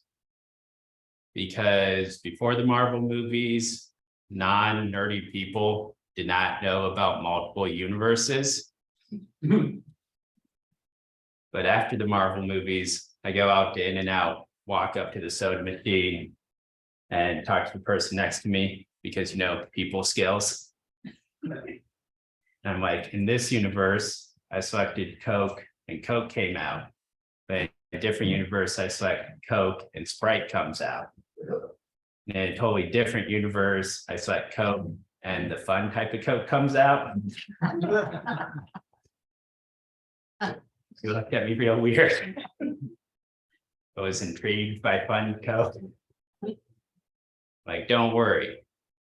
Because before the Marvel movies, non-nerdy people did not know about multiple universes. But after the Marvel movies, I go out to In-N-Out, walk up to the soda machine and talk to the person next to me because, you know, people skills. And I'm like, in this universe, I selected Coke and Coke came out. But in a different universe, I select Coke and Sprite comes out. In a totally different universe, I select Coke and the fun type of Coke comes out. You looked at me real weird. I was intrigued by fun Coke. Like, don't worry.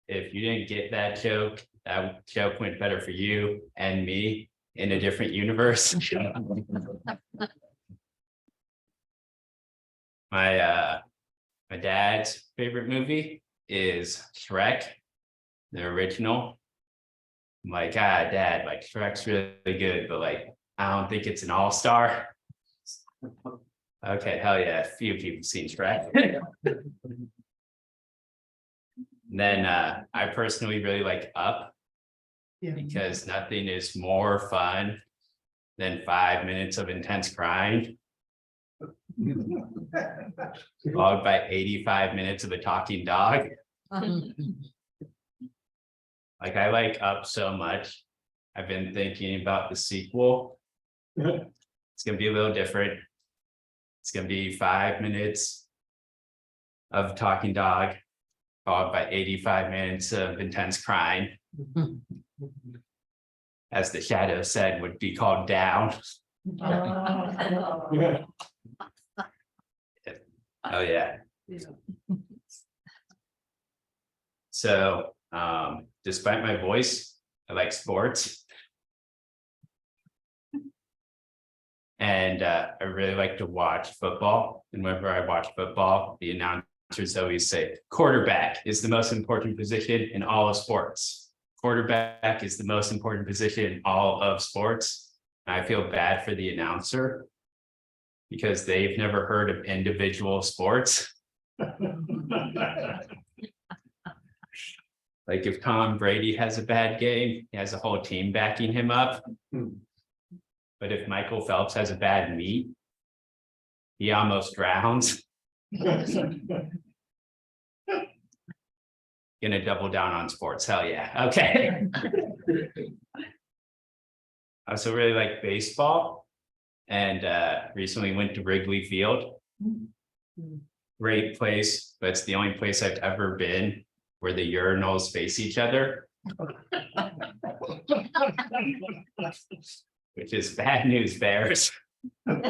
If you didn't get that joke went better for you and me in a different universe. My dad's favorite movie is Shrek, the original. I'm like, Dad, like Shrek's really good, but like, I don't think it's an all-star. Okay, hell yeah, a few people seen Shrek. Then I personally really like Up. Yeah. Because nothing is more fun than 5 minutes of intense crying, followed by 85 minutes of a talking dog. Like, I like Up so much. I've been thinking about the sequel. It's gonna be a little different. It's gonna be 5 minutes of talking dog, followed by 85 minutes of intense crying. As the shadow said, would be called Down. Oh, yeah. So, despite my voice, I like sports. And I really like to watch football. And whenever I watch football, the announcers always say, quarterback is the most important position in all of sports. Quarterback is the most important position in all of sports. And I feel bad for the announcer because they've never heard of individual sports. Like if Tom Brady has a bad game, he has a whole team backing him up. But if Michael Phelps has a bad meet, he almost drowns. Gonna double down on sports, hell yeah, okay. I also really like baseball and recently went to Wrigley Field. Great place, but it's the only place I've ever been where the urinals face each other. Which is bad news, Bears. For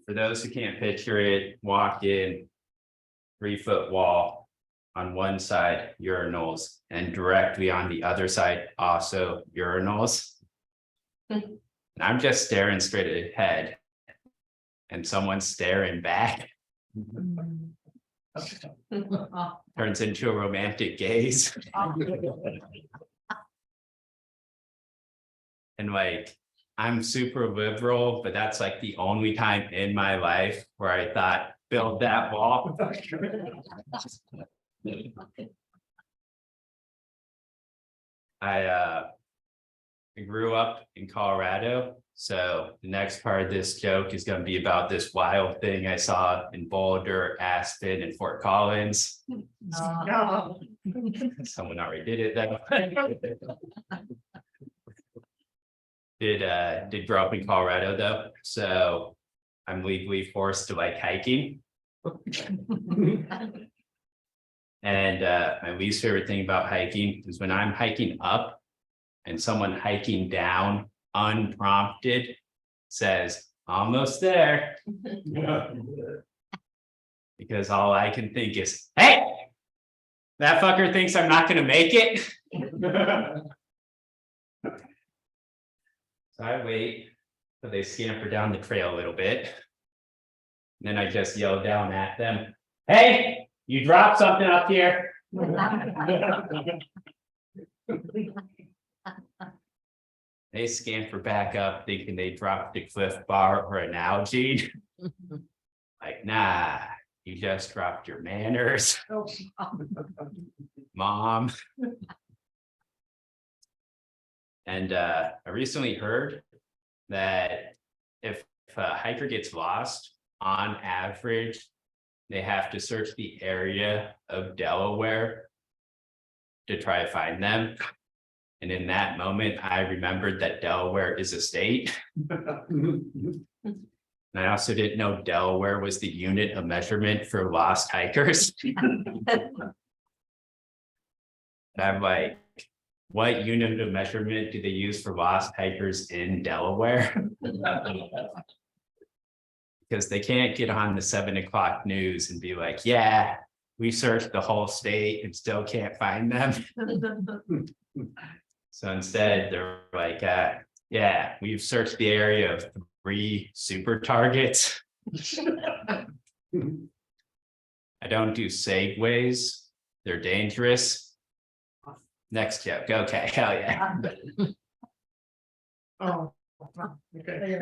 those who can't picture it, walk in 3-foot wall on one side, urinals, and directly on the other side, also urinals. And I'm just staring straight ahead and someone's staring back. Turns into a romantic gaze. And like, I'm super liberal, but that's like the only time in my life where I thought, build that wall. I grew up in Colorado, so the next part of this joke is going to be about this wild thing I saw in Boulder, Aspen, and Fort Collins. Someone already did it though. Did grow up in Colorado though, so I'm legally forced to like hiking. And my least favorite thing about hiking is when I'm hiking up and someone hiking down unprompted says, almost there. Because all I can think is, hey, that fucker thinks I'm not gonna make it. So I wait, so they scamper down the trail a little bit. And then I just yell down at them, hey, you dropped something up here. They scamper back up thinking they dropped a Cliff Bar or an algae. Like, nah, you just dropped your manners. Mom. And I recently heard that if a hiker gets lost, on average, they have to search the area of Delaware to try to find them. And in that moment, I remembered that Delaware is a state. And I also didn't know Delaware was the unit of measurement for lost hikers. And I'm like, what unit of measurement do they use for lost hikers in Delaware? Because they can't get on the 7 o'clock news and be like, yeah, we searched the whole state and still can't find them. So instead, they're like, yeah, we've searched the area of 3 super targets. I don't do segues. They're dangerous. Next joke. Okay, hell yeah. Oh. Okay.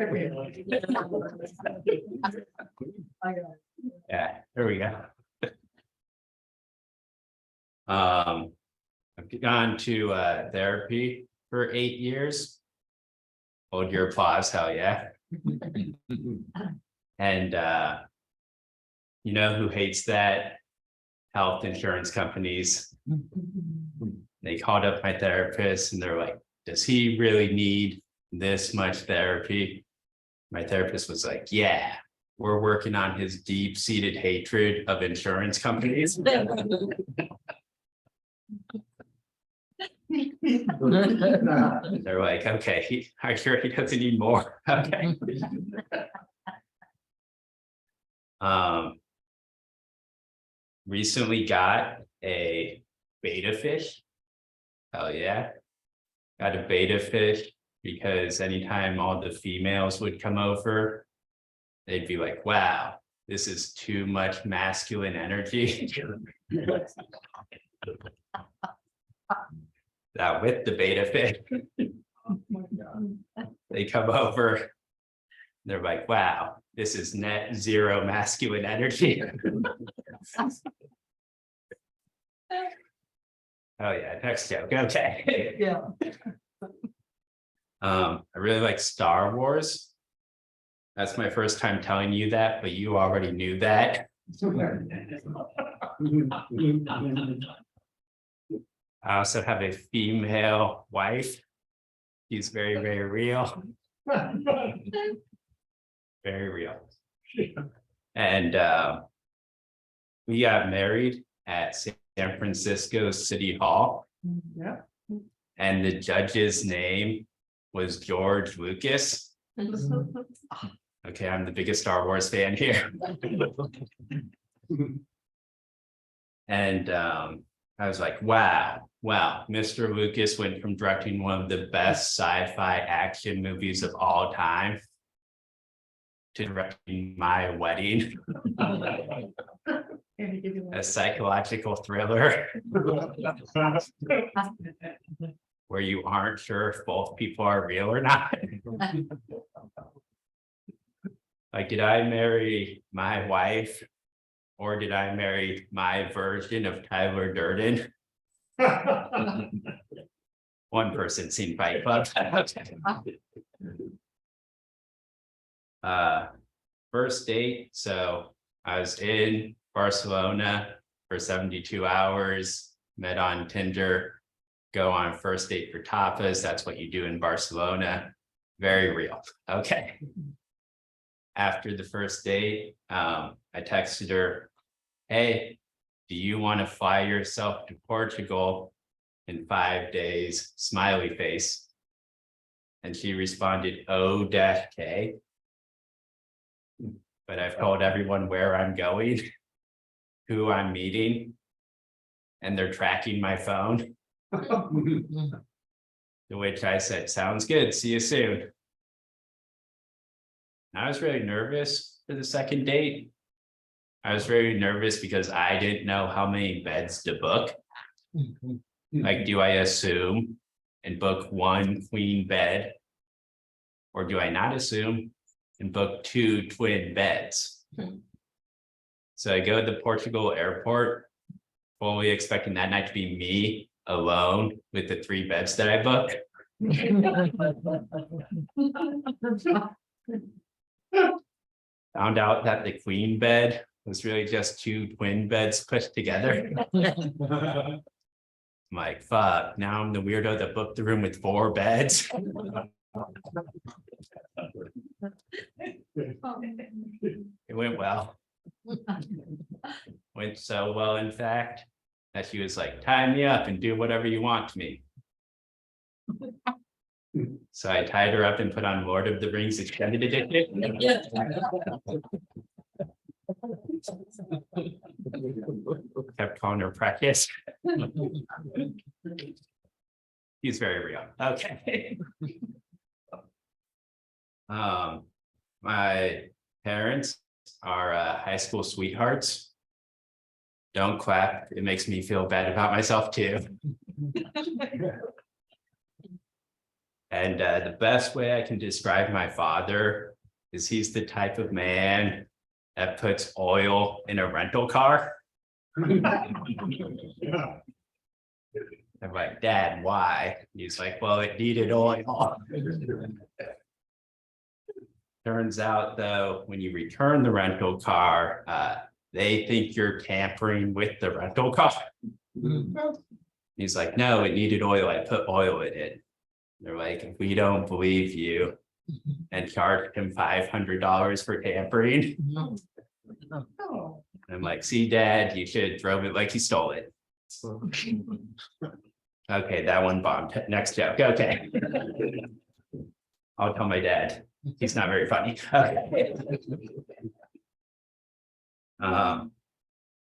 Yeah, there we go. I've gone to therapy for 8 years. Hold your applause, hell yeah. And you know who hates that? Health insurance companies. They called up my therapist and they're like, does he really need this much therapy? My therapist was like, yeah, we're working on his deep-seated hatred of insurance companies. They're like, okay, I'm sure he doesn't need more. Okay. Recently got a betta fish. Hell yeah. Got a betta fish because anytime all the females would come over, they'd be like, wow, this is too much masculine energy. Now with the beta fish, they come over. They're like, wow, this is net zero masculine energy. Oh yeah, next joke, okay. Yeah. I really like Star Wars. That's my first time telling you that, but you already knew that. I also have a female wife. She's very, very real. Very real. And we got married at San Francisco City Hall. Yeah. And the judge's name was George Lucas. Okay, I'm the biggest Star Wars fan here. And I was like, wow, Mr. Lucas went from directing one of the best sci-fi action movies of all time to directing my wedding, a psychological thriller where you aren't sure if both people are real or not. Like, did I marry my wife or did I marry my version of Tyler Durden? One person seen Fight Club. First date, so I was in Barcelona for 72 hours, met on Tinder, go on first date for tapas. That's what you do in Barcelona. Very real. Okay. After the first date, I texted her, hey, do you want to fly yourself to Portugal in 5 days? Smiley face. And she responded, O-K. But I've told everyone where I'm going, who I'm meeting, and they're tracking my phone. To which I said, sounds good, see you soon. I was really nervous for the second date. I was very nervous because I didn't know how many beds to book. Like, do I assume and book one queen bed? Or do I not assume and book 2 twin beds? So I go to the Portugal airport, fully expecting that night to be me alone with the 3 beds that I booked. Found out that the queen bed was really just 2 twin beds put together. I'm like, fuck, now I'm the weirdo that booked the room with 4 beds. It went well. Went so well, in fact, that she was like, tie me up and do whatever you want to me. So I tied her up and put on Lord of the Rings extended edition. Kept calling her Precious. He's very real. Okay. My parents are high school sweethearts. Don't clap. It makes me feel bad about myself too. And the best way I can describe my father is he's the type of man that puts oil in a rental car. I'm like, Dad, why? He's like, well, it needed oil. Turns out, though, when you return the rental car, they think you're tampering with the rental car. He's like, no, it needed oil. I put oil in it. They're like, if we don't believe you, and charged him $500 for tampering. I'm like, see, Dad, you should have drove it like he stole it. Okay, that one bombed. Next joke. Okay. I'll tell my dad. He's not very funny. Okay. Have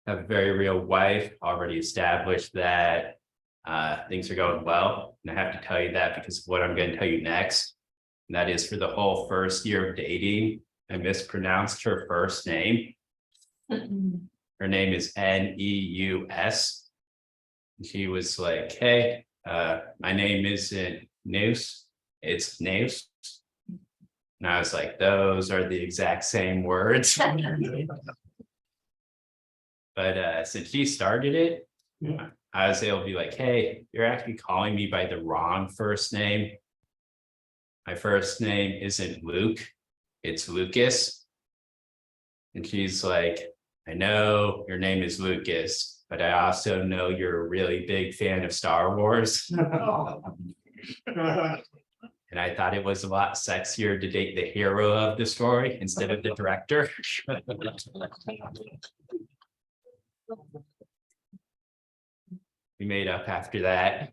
a very real wife, already established that. Things are going well, and I have to tell you that because of what I'm going to tell you next. And that is for the whole first year of dating, I mispronounced her first name. Her name is Neus. She was like, hey, my name isn't Neus, it's Neus. And I was like, those are the exact same words. But since she started it, I was able to be like, hey, you're actually calling me by the wrong first name. My first name isn't Luke, it's Lucas. And she's like, I know your name is Lucas, but I also know you're a really big fan of Star Wars. And I thought it was a lot sexier to date the hero of the story instead of the director. We made up after that.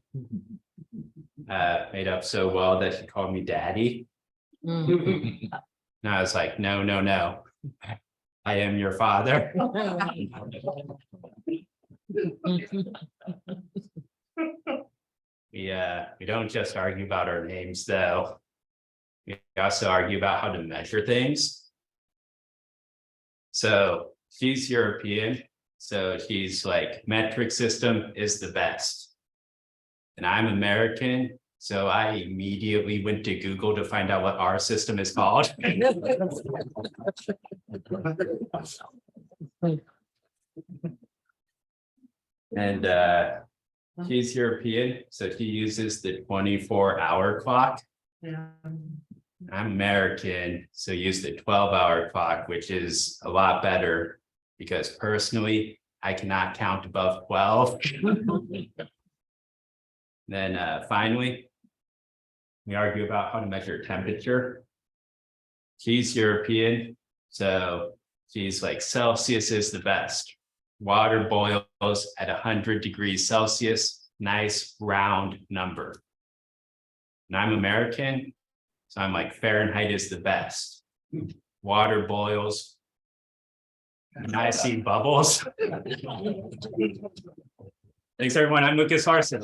Made up so well that she called me daddy. And I was like, no, no, no. I am your father. We don't just argue about our names though. We also argue about how to measure things. So she's European, so she's like metric system is the best. And I'm American, so I immediately went to Google to find out what our system is called. And she's European, so she uses the 24-hour clock. I'm American, so use the 12-hour clock, which is a lot better because personally, I cannot count above 12. Then finally, we argue about how to measure temperature. She's European, so she's like Celsius is the best. Water boils at 100 degrees Celsius, nice round number. And I'm American, so I'm like Fahrenheit is the best. Water boils. And I see bubbles. Thanks everyone, I'm Lucas Harson.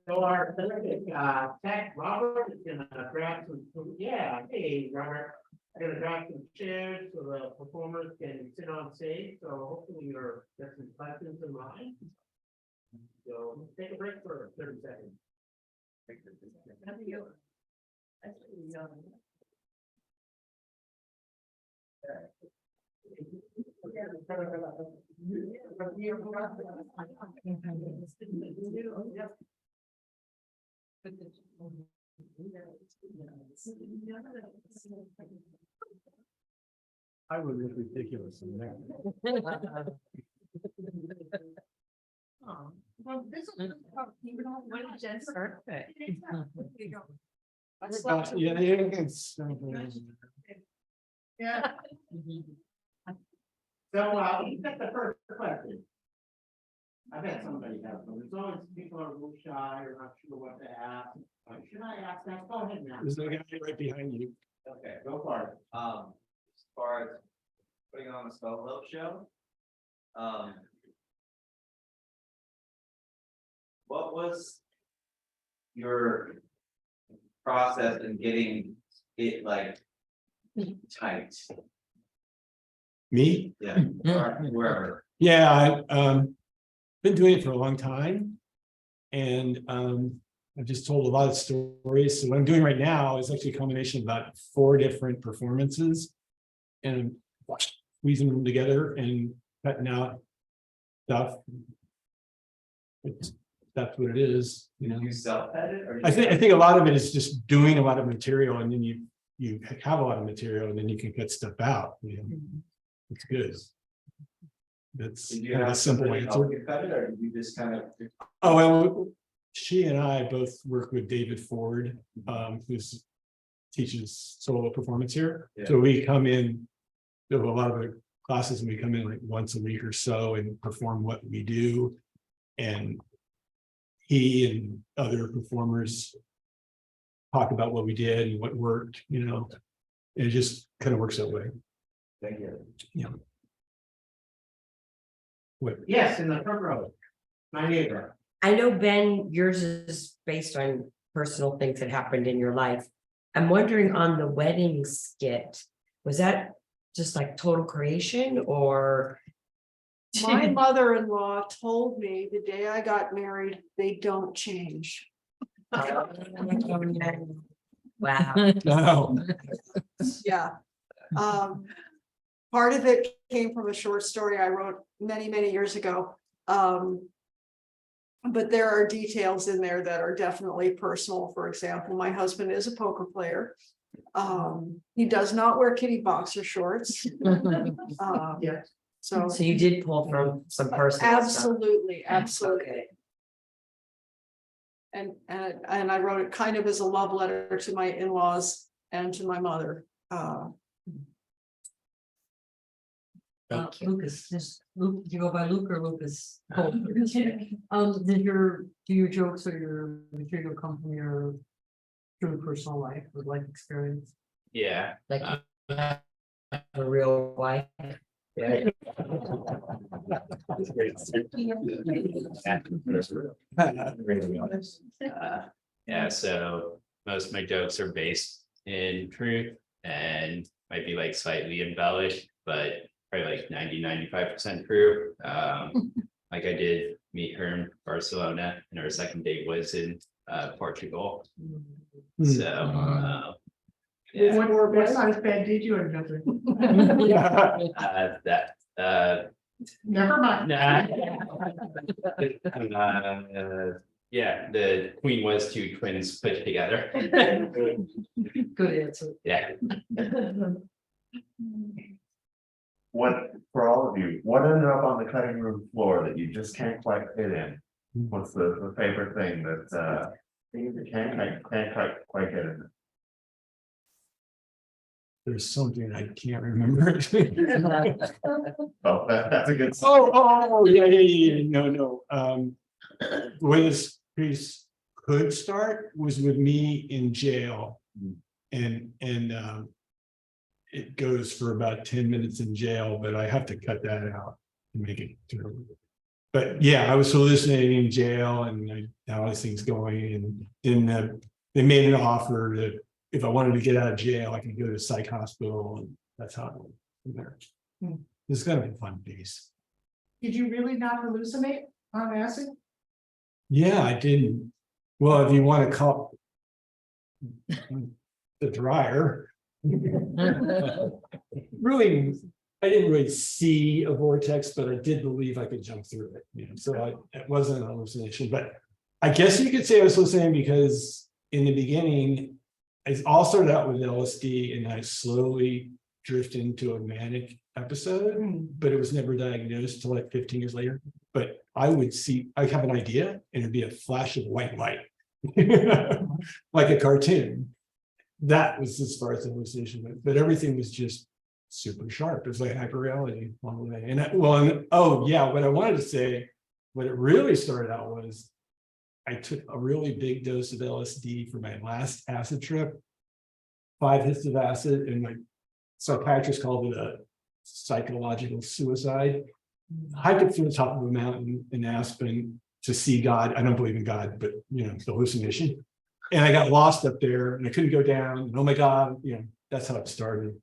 So our tech, Robert is gonna grab some, yeah, hey, Robert. I'm gonna grab some chairs so the performers can sit on stage, so hopefully you're, got some questions in mind. So take a break for 30 seconds. I would look ridiculous in there. Well, this is Jen's birthday. Yeah, it's. Yeah. So, you got the first question. I bet somebody has one. There's always people are a little shy or not sure what to ask. Should I ask that? Go ahead now. There's a guy right behind you. Okay, go for it. As far as putting on a solo show. What was your process in getting it like tight? Me? Yeah, or wherever. Yeah, I've been doing it for a long time. And I've just told a lot of stories. So what I'm doing right now is actually a combination of about 4 different performances. And squeezing them together and cutting out stuff. That's what it is, you know. You self-edit or? I think a lot of it is just doing a lot of material and then you have a lot of material and then you can cut stuff out, you know. It's good. That's Did you kind of a have simple somebody help answer. you cut it, or did you just kind of? Oh, well, she and I both work with David Ford, who's teaches solo performance here. Yeah. So we come in, do a lot of the classes and we come in like once a week or so and perform what we do. And he and other performers talk about what we did and what worked, you know. It just kind of works that way. Thank you. Yeah. What? Yes, in the front row. My neighbor. I know, Ben, yours is based on personal things that happened in your life. I'm wondering on the wedding skit, was that just like total creation or? My mother-in-law told me the day I got married, they don't change. Wow. No. Yeah. Part of it came from a short story I wrote many, many years ago. But there are details in there that are definitely personal. For example, my husband is a poker player. He does not wear kitty boxer shorts. Yeah. So So you did pull from some personal stuff. absolutely, absolutely. Okay. And I wrote it kind of as a love letter to my in-laws and to my mother. Thank you. Lucas, just Luke, do you go by Luke or Lucas? Do your jokes or your material come from your true personal life or life experience? Yeah. Like you have a real wife. Yeah. Yeah, so most of my jokes are based in truth and might be like slightly embellished, but probably like 95% true. Like I did meet her in Barcelona and our second date was in Portugal. So yeah, What size bed did you end up in? Never mind. nah. Yeah, the queen was two twins put together. Good answer. Yeah. What, for all of you, what ended up on the cutting room floor that you just can't quite fit in? What's the favorite thing that you can't quite get in? There's something I can't remember. Oh, that's a good. Yeah, no. The way this piece could start was with me in jail. And it goes for about 10 minutes in jail, but I have to cut that out to make it through. But yeah, I was hallucinating in jail and I had all these things going, and then they made an offer that if I wanted to get out of jail, I could go to a psych hospital, and that's how it went from there. It's gonna be a fun piece. Did you really not hallucinate on acid? Yeah, I didn't. Well, if you want to call the dryer. Really, I didn't really see a vortex, but I did believe I could jump through it. You know, so it wasn't an hallucination. But I guess you could say I was hallucinating because in the beginning, it all started out with LSD, and I slowly drifted into a manic episode, but it was never diagnosed till like 15 years later. But I would see, I have an idea, and it'd be a flash of white light, like a cartoon. That was as far as the hallucination went, but everything was just super sharp. It was like hyper reality all the way. And what I wanted to say, what it really started out was I took a really big dose of LSD for my last acid trip, 5 hits of acid, and my psychiatrist called it a psychological suicide. Hiked up to the top of a mountain in Aspen to see God. I don't believe in God, but you know, the hallucination. And I got lost up there and I couldn't go down. And oh my God, you know, that's how it started.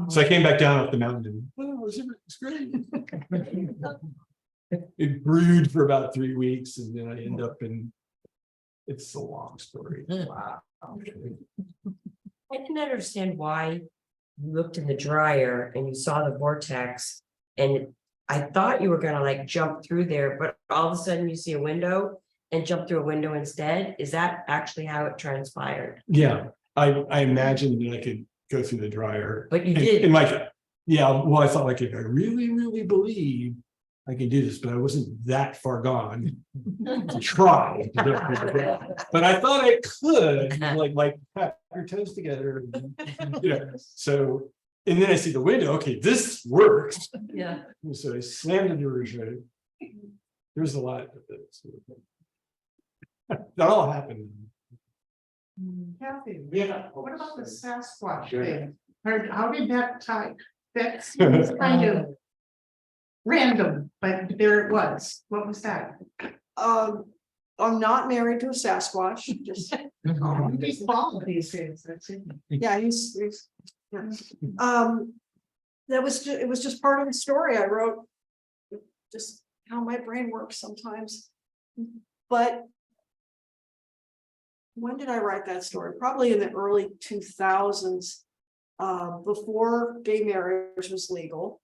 So I came back down off the mountain and it was great. It brewed for about 3 weeks and then I end up in, it's a long story. Wow. I didn't understand why you looked in the dryer and you saw the vortex. And I thought you were gonna like jump through there, but all of a sudden you see a window and jump through a window instead. Is that actually how it transpired? Yeah, I imagined that I could go through the dryer. But you And did. like, yeah, well, I thought like if I really, really believe I can do this, but I wasn't that far gone to try. But I thought I could, like pat your toes together, you know, so, and then I see the window, okay, this works. Yeah. And so I slammed the door shut. There's a lot of this. That all happened. Kathy, Yeah. what about the Sasquatch thing? How did that tie? That seems kind of random, but there it was. What was that? I'm not married to a Sasquatch, just, He's bald these days, that's it. yeah, yeah. That was, it was just part of the story I wrote. Just how my brain works sometimes. But when did I write that story? Probably in the early 2000s, before gay marriage was legal.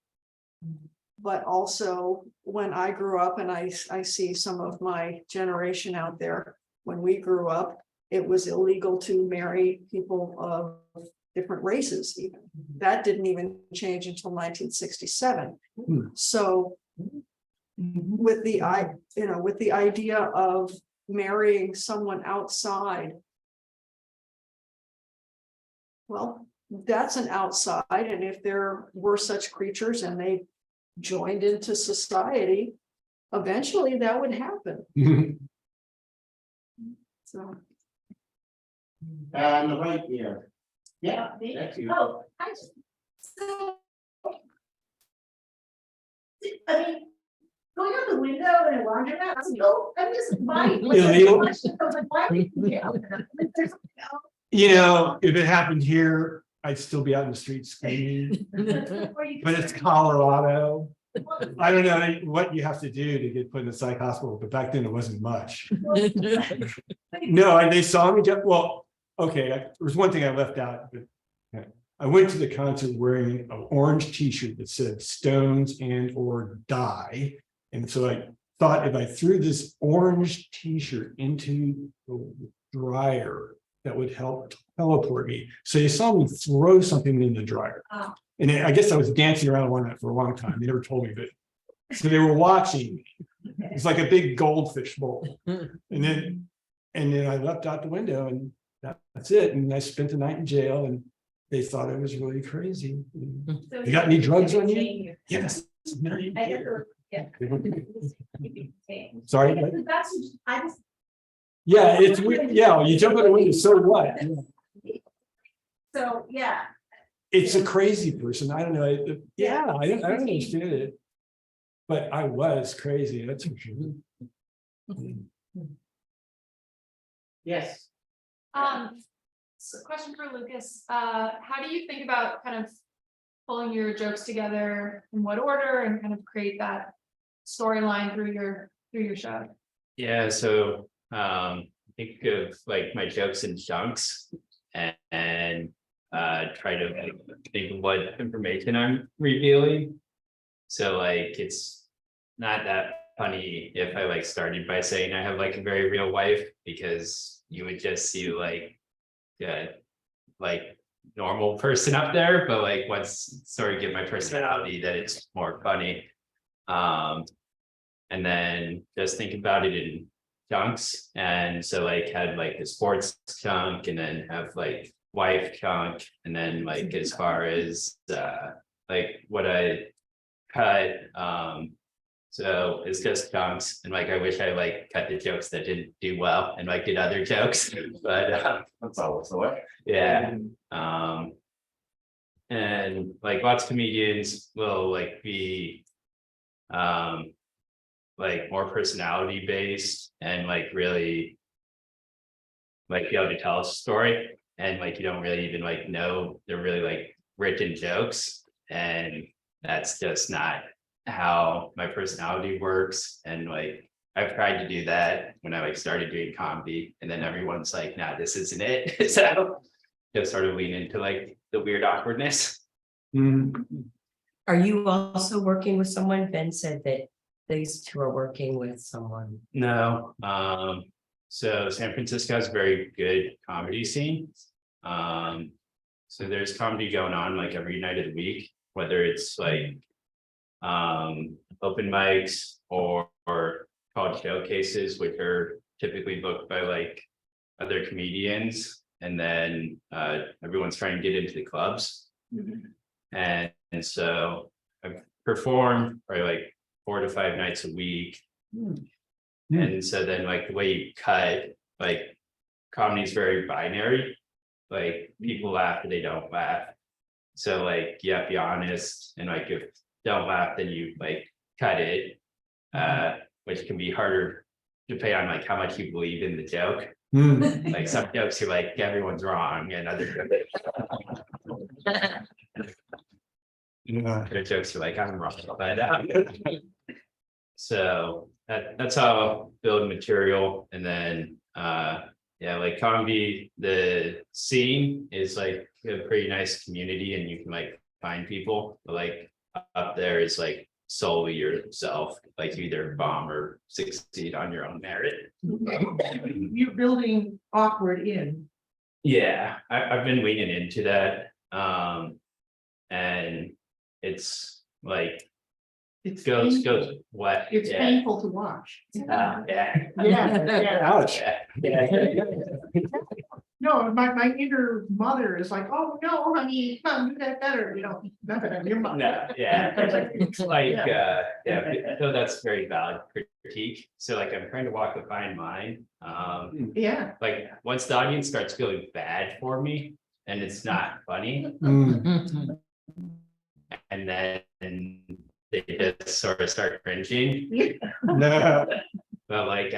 But also when I grew up, and I see some of my generation out there, when we grew up, it was illegal to marry people of different races even. That didn't even change until 1967. So with the with the idea of marrying someone outside, well, that's an outside, and if there were such creatures and they joined into society, eventually that would happen. So On the right here. Yeah. That's you. Oh, I just. So. I mean, going out the window and a laundromat, that's no, I'm just buying. Illegal. Why would you do that? There's- You know, if it happened here, I'd still be out in the street screaming, or you but could- it's Colorado. I don't know what you have to do to get put in a psych hospital, but back then it wasn't much. No, and they saw me, well, okay, there was one thing I left out, but. I went to the concert wearing an orange T-shirt that said Stones and or die. And so I thought if I threw this orange T-shirt into the dryer, that would help teleport me. So they saw me throw something in the dryer. Oh. And I guess I was dancing around one night for a long time. They never told me, but so they were watching me. It's like a big goldfish bowl. And then I left out the window and that's it. And I spent the night in jail and they thought I was really crazy. So You got any drugs on you? you? Yes. I never, yeah. Sorry. That's, I just. Yeah, it's weird. Yeah, you jump in the window, so what? So, yeah. It's a crazy person. I don't know. Yeah, I don't understand it. But I was crazy. That's for sure. Yes. So question for Lucas, how do you think about kind of pulling your jokes together in what order and kind of create that storyline through your show? Yeah, so think of like my jokes in chunks and try to like, think of what information I'm revealing. So like it's not that funny if I like started by saying I have like a very real wife, because you would just see like normal person up there, but like once sort of get my personality, that it's more funny. And then just think about it in chunks. And so like had like a sports chunk, and then have like wife chunk, and then like as far as like what I cut, so it's just chunks, and like I wish I like cut the jokes that didn't do well and like did other jokes, but That's always the way. yeah. And like lots of comedians will like be like more personality based and like really like be able to tell a story, and like you don't really even like know they're really like written jokes, and that's just not how my personality works. And like I've tried to do that when I like started doing comedy, and then everyone's like, nah, this isn't it. So just sort of lean into like the weird awkwardness. Are you also working with someone? Ben said that these two are working with someone. No, so San Francisco has a very good comedy scene. So there's comedy going on like every night of the week, whether it's like open mics or called showcases, which are typically booked by like other comedians, and then everyone's trying to get into the clubs. And so I've performed probably like 4 to 5 nights a week, And so then like the way you cut, like comedy is very binary. Like people laugh or they don't laugh. So like you have to be honest and like if don't laugh, then you like cut it. Which can be harder depending on like how much you believe in the joke. Like some jokes you're like everyone's wrong and other jokes are like I'm wrong, but so that's how I'll build material and then yeah, like comedy, the scene is like a pretty nice community and you can like find people, but like up there is like solely yourself, like you either bomb or succeed on your own merit. You're building awkward in. Yeah, I've been leaning into that. And it's like It's goes painful. what? It's Yeah. painful to watch. Yeah. Yeah. Ouch. Yeah. No, my inner mother is like, oh, no, honey, come do that better, you know, nothing on your mother. No, yeah, it's like, yeah, so that's very valid critique. So like, I'm trying to walk the fine line. Yeah, Like, once the audience starts feeling bad for me and it's not funny, Mm. and then they just sort of start cringing. No. But like,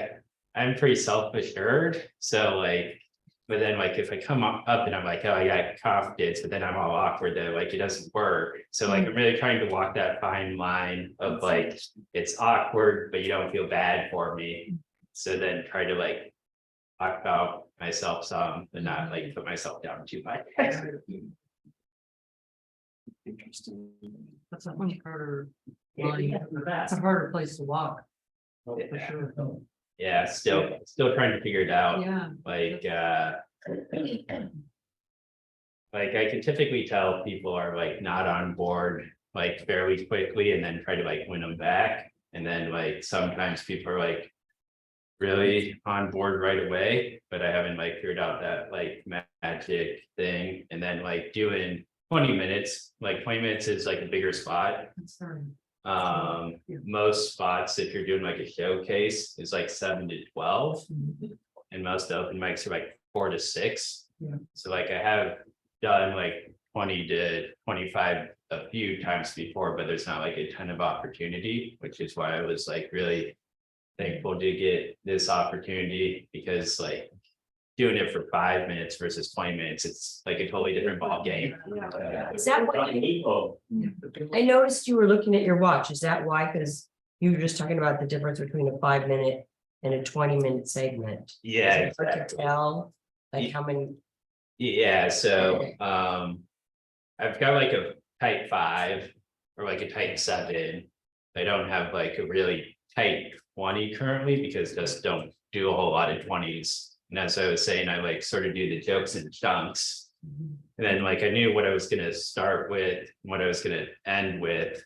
I'm pretty self-assured, so like, but then like, if I come up and I'm like, oh, I got confidence, but then I'm all awkward, then like, it doesn't work. So like, I'm really trying to walk that fine line of like, it's awkward, but you don't feel bad for me. So then try to like, talk about myself some, but not like put myself down too much. Interesting. That's a much harder line. That's a harder place to walk. For sure. Yeah, still trying to figure it out. Yeah. Like, like I can typically tell people are like not on board like fairly quickly and then try to like win them back. And then like sometimes people are like really on board right away, but I haven't like figured out that like magic thing. And then like doing 20 minutes, like 20 minutes is like a bigger spot. Most spots, if you're doing like a showcase, is like 7 to 12. And most open mics are like 4 to 6. Yeah. So like I have done like 20 to 25 a few times before, but there's not like a ton of opportunity, which is why I was like really thankful to get this opportunity, because like doing it for 5 minutes versus 20 minutes, it's like a totally different ball game. Is that what I noticed you were looking at your watch? Is that why? Because you were just talking about the difference between a 5-minute and a 20-minute segment. Yeah, Is it hard to exactly. tell, like how many? Yeah, so I've got like a type 5 or like a type 7. I don't have like a really tight 20 currently because just don't do a whole lot of 20s. And as I was saying, I like sort of do the jokes in chunks. And then like I knew what I was gonna start with, what I was gonna end with.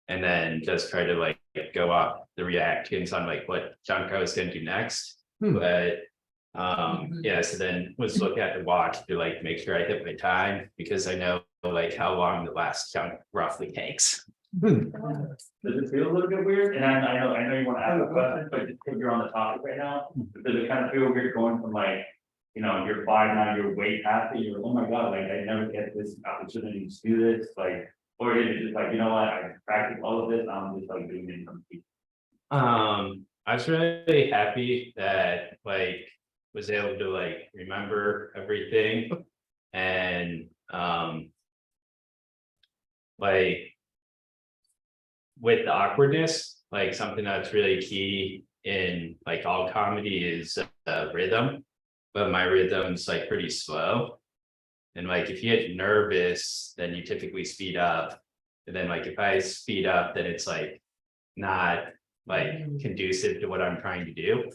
And then just try to like go off the reactions on like what chunk I was gonna do next. But yeah, so then was look at the watch to like make sure I hit my time, because I know like how long the last chunk roughly takes. Does it feel a little bit weird? And I know you want to ask a question, but just because you're on the topic right now, does it kind of feel weird going from like, you know, you're 5 now, you're way past it, you're, oh my God, like I never get this opportunity to do this, like, or is it just like, you know what, I practice all of this, I'm just like doing it from people. I was really happy that like was able to like remember everything and like with the awkwardness, like something that's really key in like all comedy is rhythm, but my rhythm's like pretty slow. And like if you get nervous, then you typically speed up. And then like if I speed up, then it's like not like conducive to what I'm trying to do.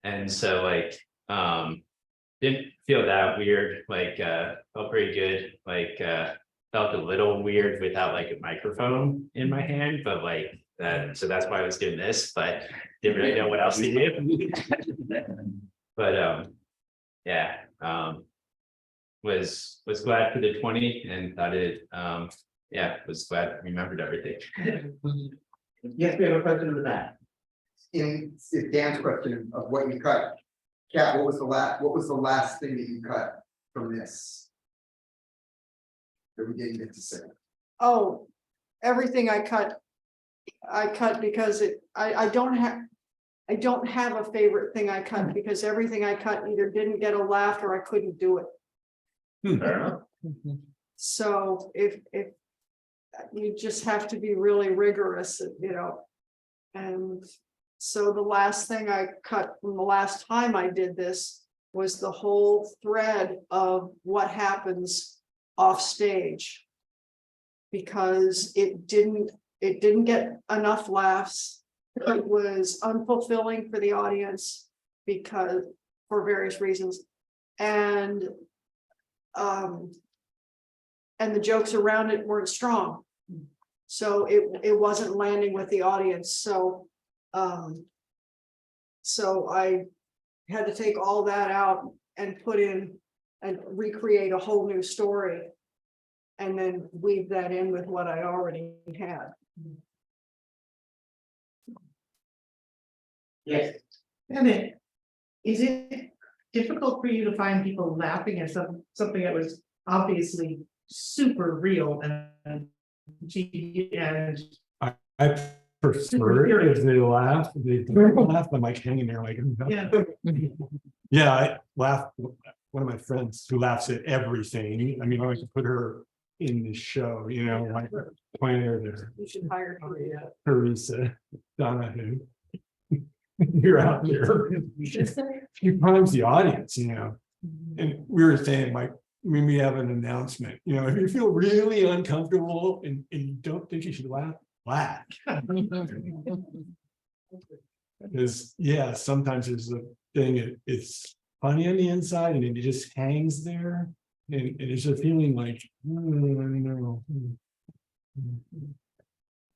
And so like didn't feel that weird, like felt pretty good, like felt a little weird without like a microphone in my hand, but like that, so that's why I was doing this, but didn't really know what else to do. But yeah, was glad for the 20 and thought it yeah, was glad I remembered everything. Yes, we have a question in the back. in Dan's question of what you cut. Kat, what was the last thing that you cut from this? That we didn't get to say. Oh, everything I cut because I don't have a favorite thing I cut because everything I cut either didn't get a laugh or I couldn't do it. Fair enough. So if you just have to be really rigorous, and so the last thing I cut from the last time I did this was the whole thread of what happens off stage. Because it didn't get enough laughs. It was unfulfilling for the audience because for various reasons. And the jokes around it weren't strong. So it wasn't landing with the audience. So I had to take all that out and put in and recreate a whole new story. And then weave that in with what I already had. Yes. And is it difficult for you to find people laughing at something that was obviously super real and I prefer if they laugh, if they don't laugh, I'm like hanging there like. yeah. Yeah, I laugh, one of my friends who laughs at everything, I mean, I like to put her in the show, like pointer there, You should hire her. Teresa Donahue. You're out there. She primes the audience, and we were saying, like, when we have an announcement, if you feel really uncomfortable and you don't think you should laugh. Because, yeah, sometimes there's a thing, it's funny on the inside and it just hangs there. And it's a feeling like, no.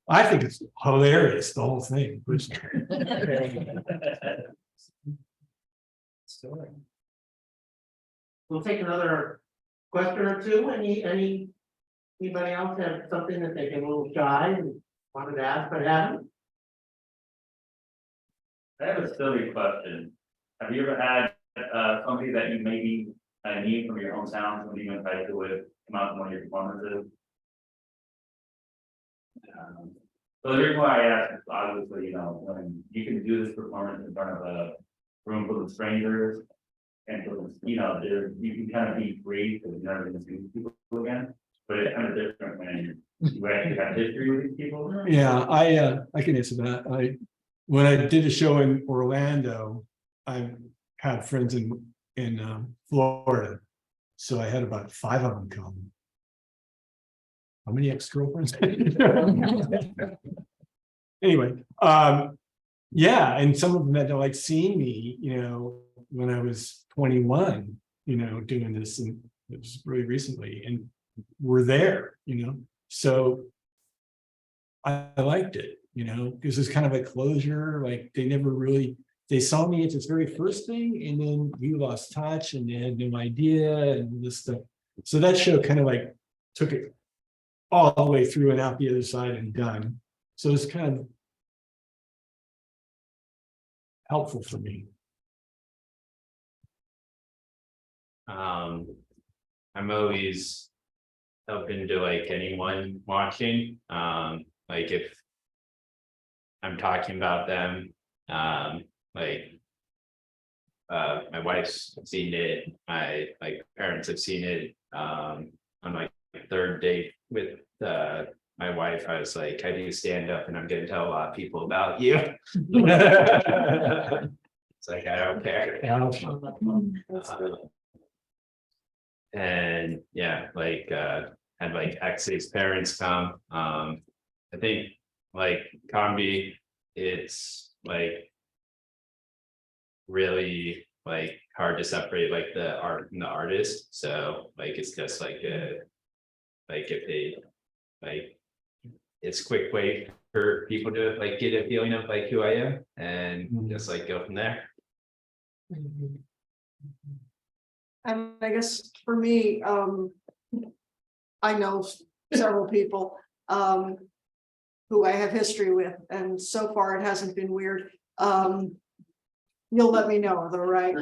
I think it's hilarious, the whole thing. We'll take another question or two. Anybody else have something that they get a little shy and wanted to ask, but haven't? I have a silly question. Have you ever had somebody that you maybe need from your hometown, somebody you invited to with come out to one of your performances? So the reason why I ask is obviously, when you can do this performance in front of a room full of strangers. And there, you can kind of be free because you're never gonna see these people again, but it's kind of different when you actually have history with these people. Yeah, I can answer that. When I did a show in Orlando, I had friends in Florida. So I had about 5 of them come. How many ex-girlfriends? Anyway, yeah, and some of them had to like see me, when I was 21, doing this, and it was really recently, and we're there, so I liked it, because it's kind of a closure, like they saw me at this very first thing, and then we lost touch, and they had no idea, and this stuff. So that show kind of like took it all the way through and out the other side and done. So it's kind of helpful for me. I'm always open to like anyone watching, like if I'm talking about them, like my wife's seen it, my parents have seen it, on my 3rd date with my wife, I was like, I do stand up and I'm gonna tell a lot of people about you. It's like, I don't care. And yeah, like had like ex's parents come. I think like comedy, it's like really like hard to separate like the art from the artist. So like it's just like like if they like it's a quick way for people to like get a feeling of like who I am and just like go from there. And I guess for me, I know several people who I have history with, and so far it hasn't been weird. You'll let me know, though, right?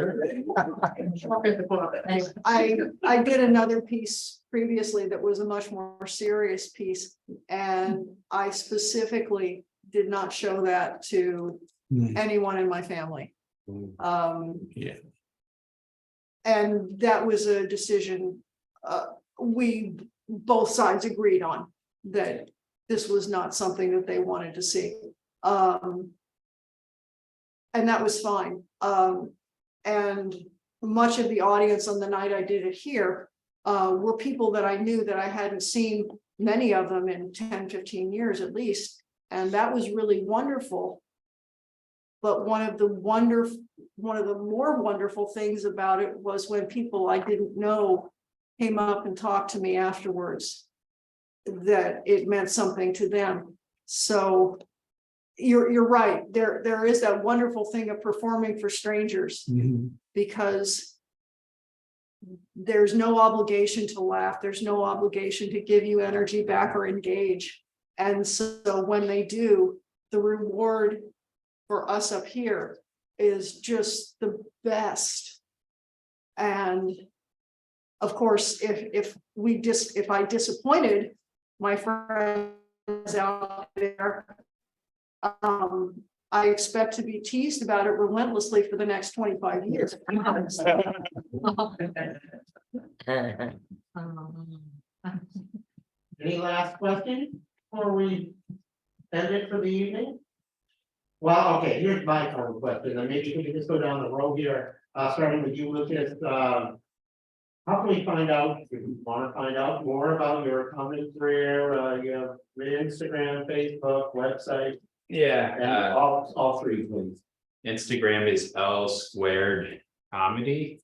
I did another piece previously that was a much more serious piece, and I specifically did not show that to Hmm. anyone in my family. Yeah. And that was a decision, we both sides agreed on, that this was not something that they wanted to see. And that was fine. And much of the audience on the night I did it here, were people that I knew that I hadn't seen, many of them in 10, 15 years at least. And that was really wonderful. But one of the more wonderful things about it was when people I didn't know came up and talked to me afterwards, that it meant something to them. So you're right, there is that wonderful thing of performing for strangers, Mhm. because there's no obligation to laugh, there's no obligation to give you energy back or engage. And so when they do, the reward for us up here is just the best. And of course, if I disappointed my friends out there, I expect to be teased about it relentlessly for the next 25 years. Any last question before we end it for the evening? Well, okay, here's my final question, and maybe we can just go down the road here, starting with you, Lucas. How can we find out, if you want to find out more about your accounting career, you have Instagram, Facebook, website, and Yeah, all three, please. Instagram is L squared comedy.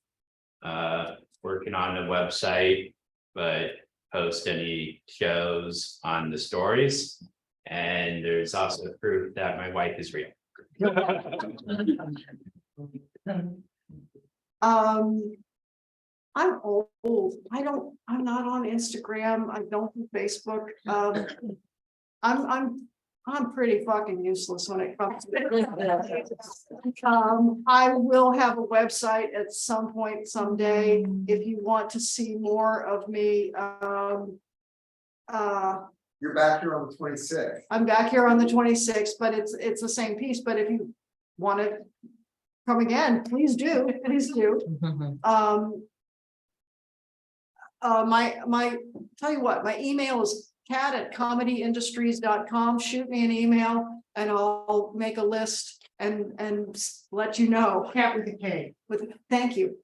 Working on the website, but post any shows on the stories. And there's also proof that my wife is real. I'm old. I'm not on Instagram. I don't do Facebook. I'm pretty fucking useless when it comes to. I will have a website at some point someday if you want to see more of me. You're back here on the 26th. I'm back here on the 26th, but it's the same piece, but if you want to come again, please do, please do. Tell you what, my email is cat@comedyindustries.com. Shoot me an email and I'll make a list and let you know. Cat with a K. Thank you.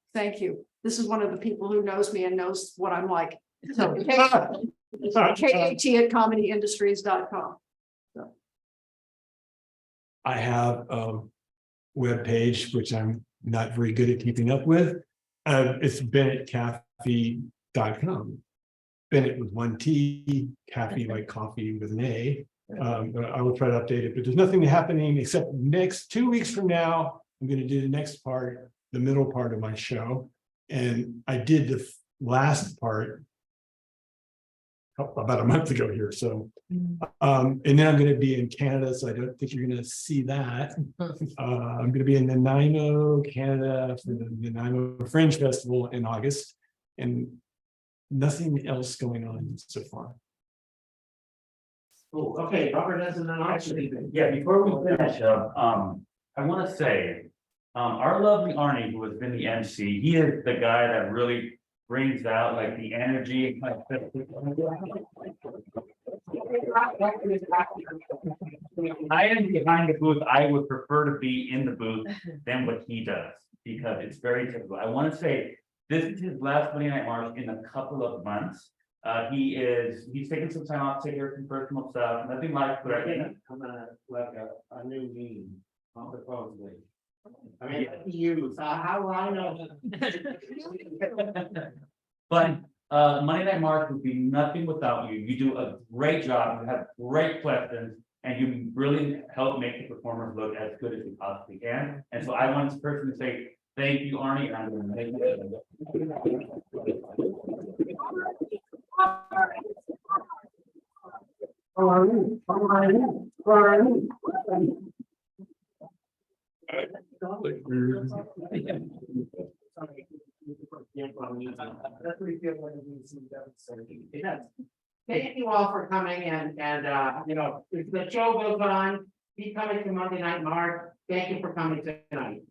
This is one of the people who knows me and knows what I'm like. So KAT@comedyindustries.com. I have a webpage, which I'm not very good at keeping up with. It's BennettCafe.com. Bennett with one T, Cafe like coffee with an A. I will try to update it, but there's nothing happening except next 2 weeks from now, I'm going to do the next part, the middle part of my show. And I did the last part about a month ago here, so. And then I'm going to be in Canada, so I don't think you're going to see that. I'm going to be in Nanaimo, Canada for the Nanaimo Fringe Festival in August, and nothing else going on so far. Cool. Okay, Robert has an announcement. Yeah, before we finish up, I want to say, our lovely Arnie, who has been the MC, he is the guy that really brings out like the energy. I am behind the booth. I would prefer to be in the booth than what he does, because it's very typical. I want to say, this is his last Monday Night March in a couple of months. He's taking some time off, taking care of some personal stuff, nothing like, but I'm gonna like a new meme, supposedly. I mean, you, how will I know? But Monday Night March would be nothing without you. You do a great job, you have great questions, and you really help make the performers look as good as you possibly can. And so I want this person to say, thank you, Arnie, and I'm gonna make it. Thank you all for coming and, you know, if the show goes on, keep coming to Monday Night March. Thank you for coming tonight.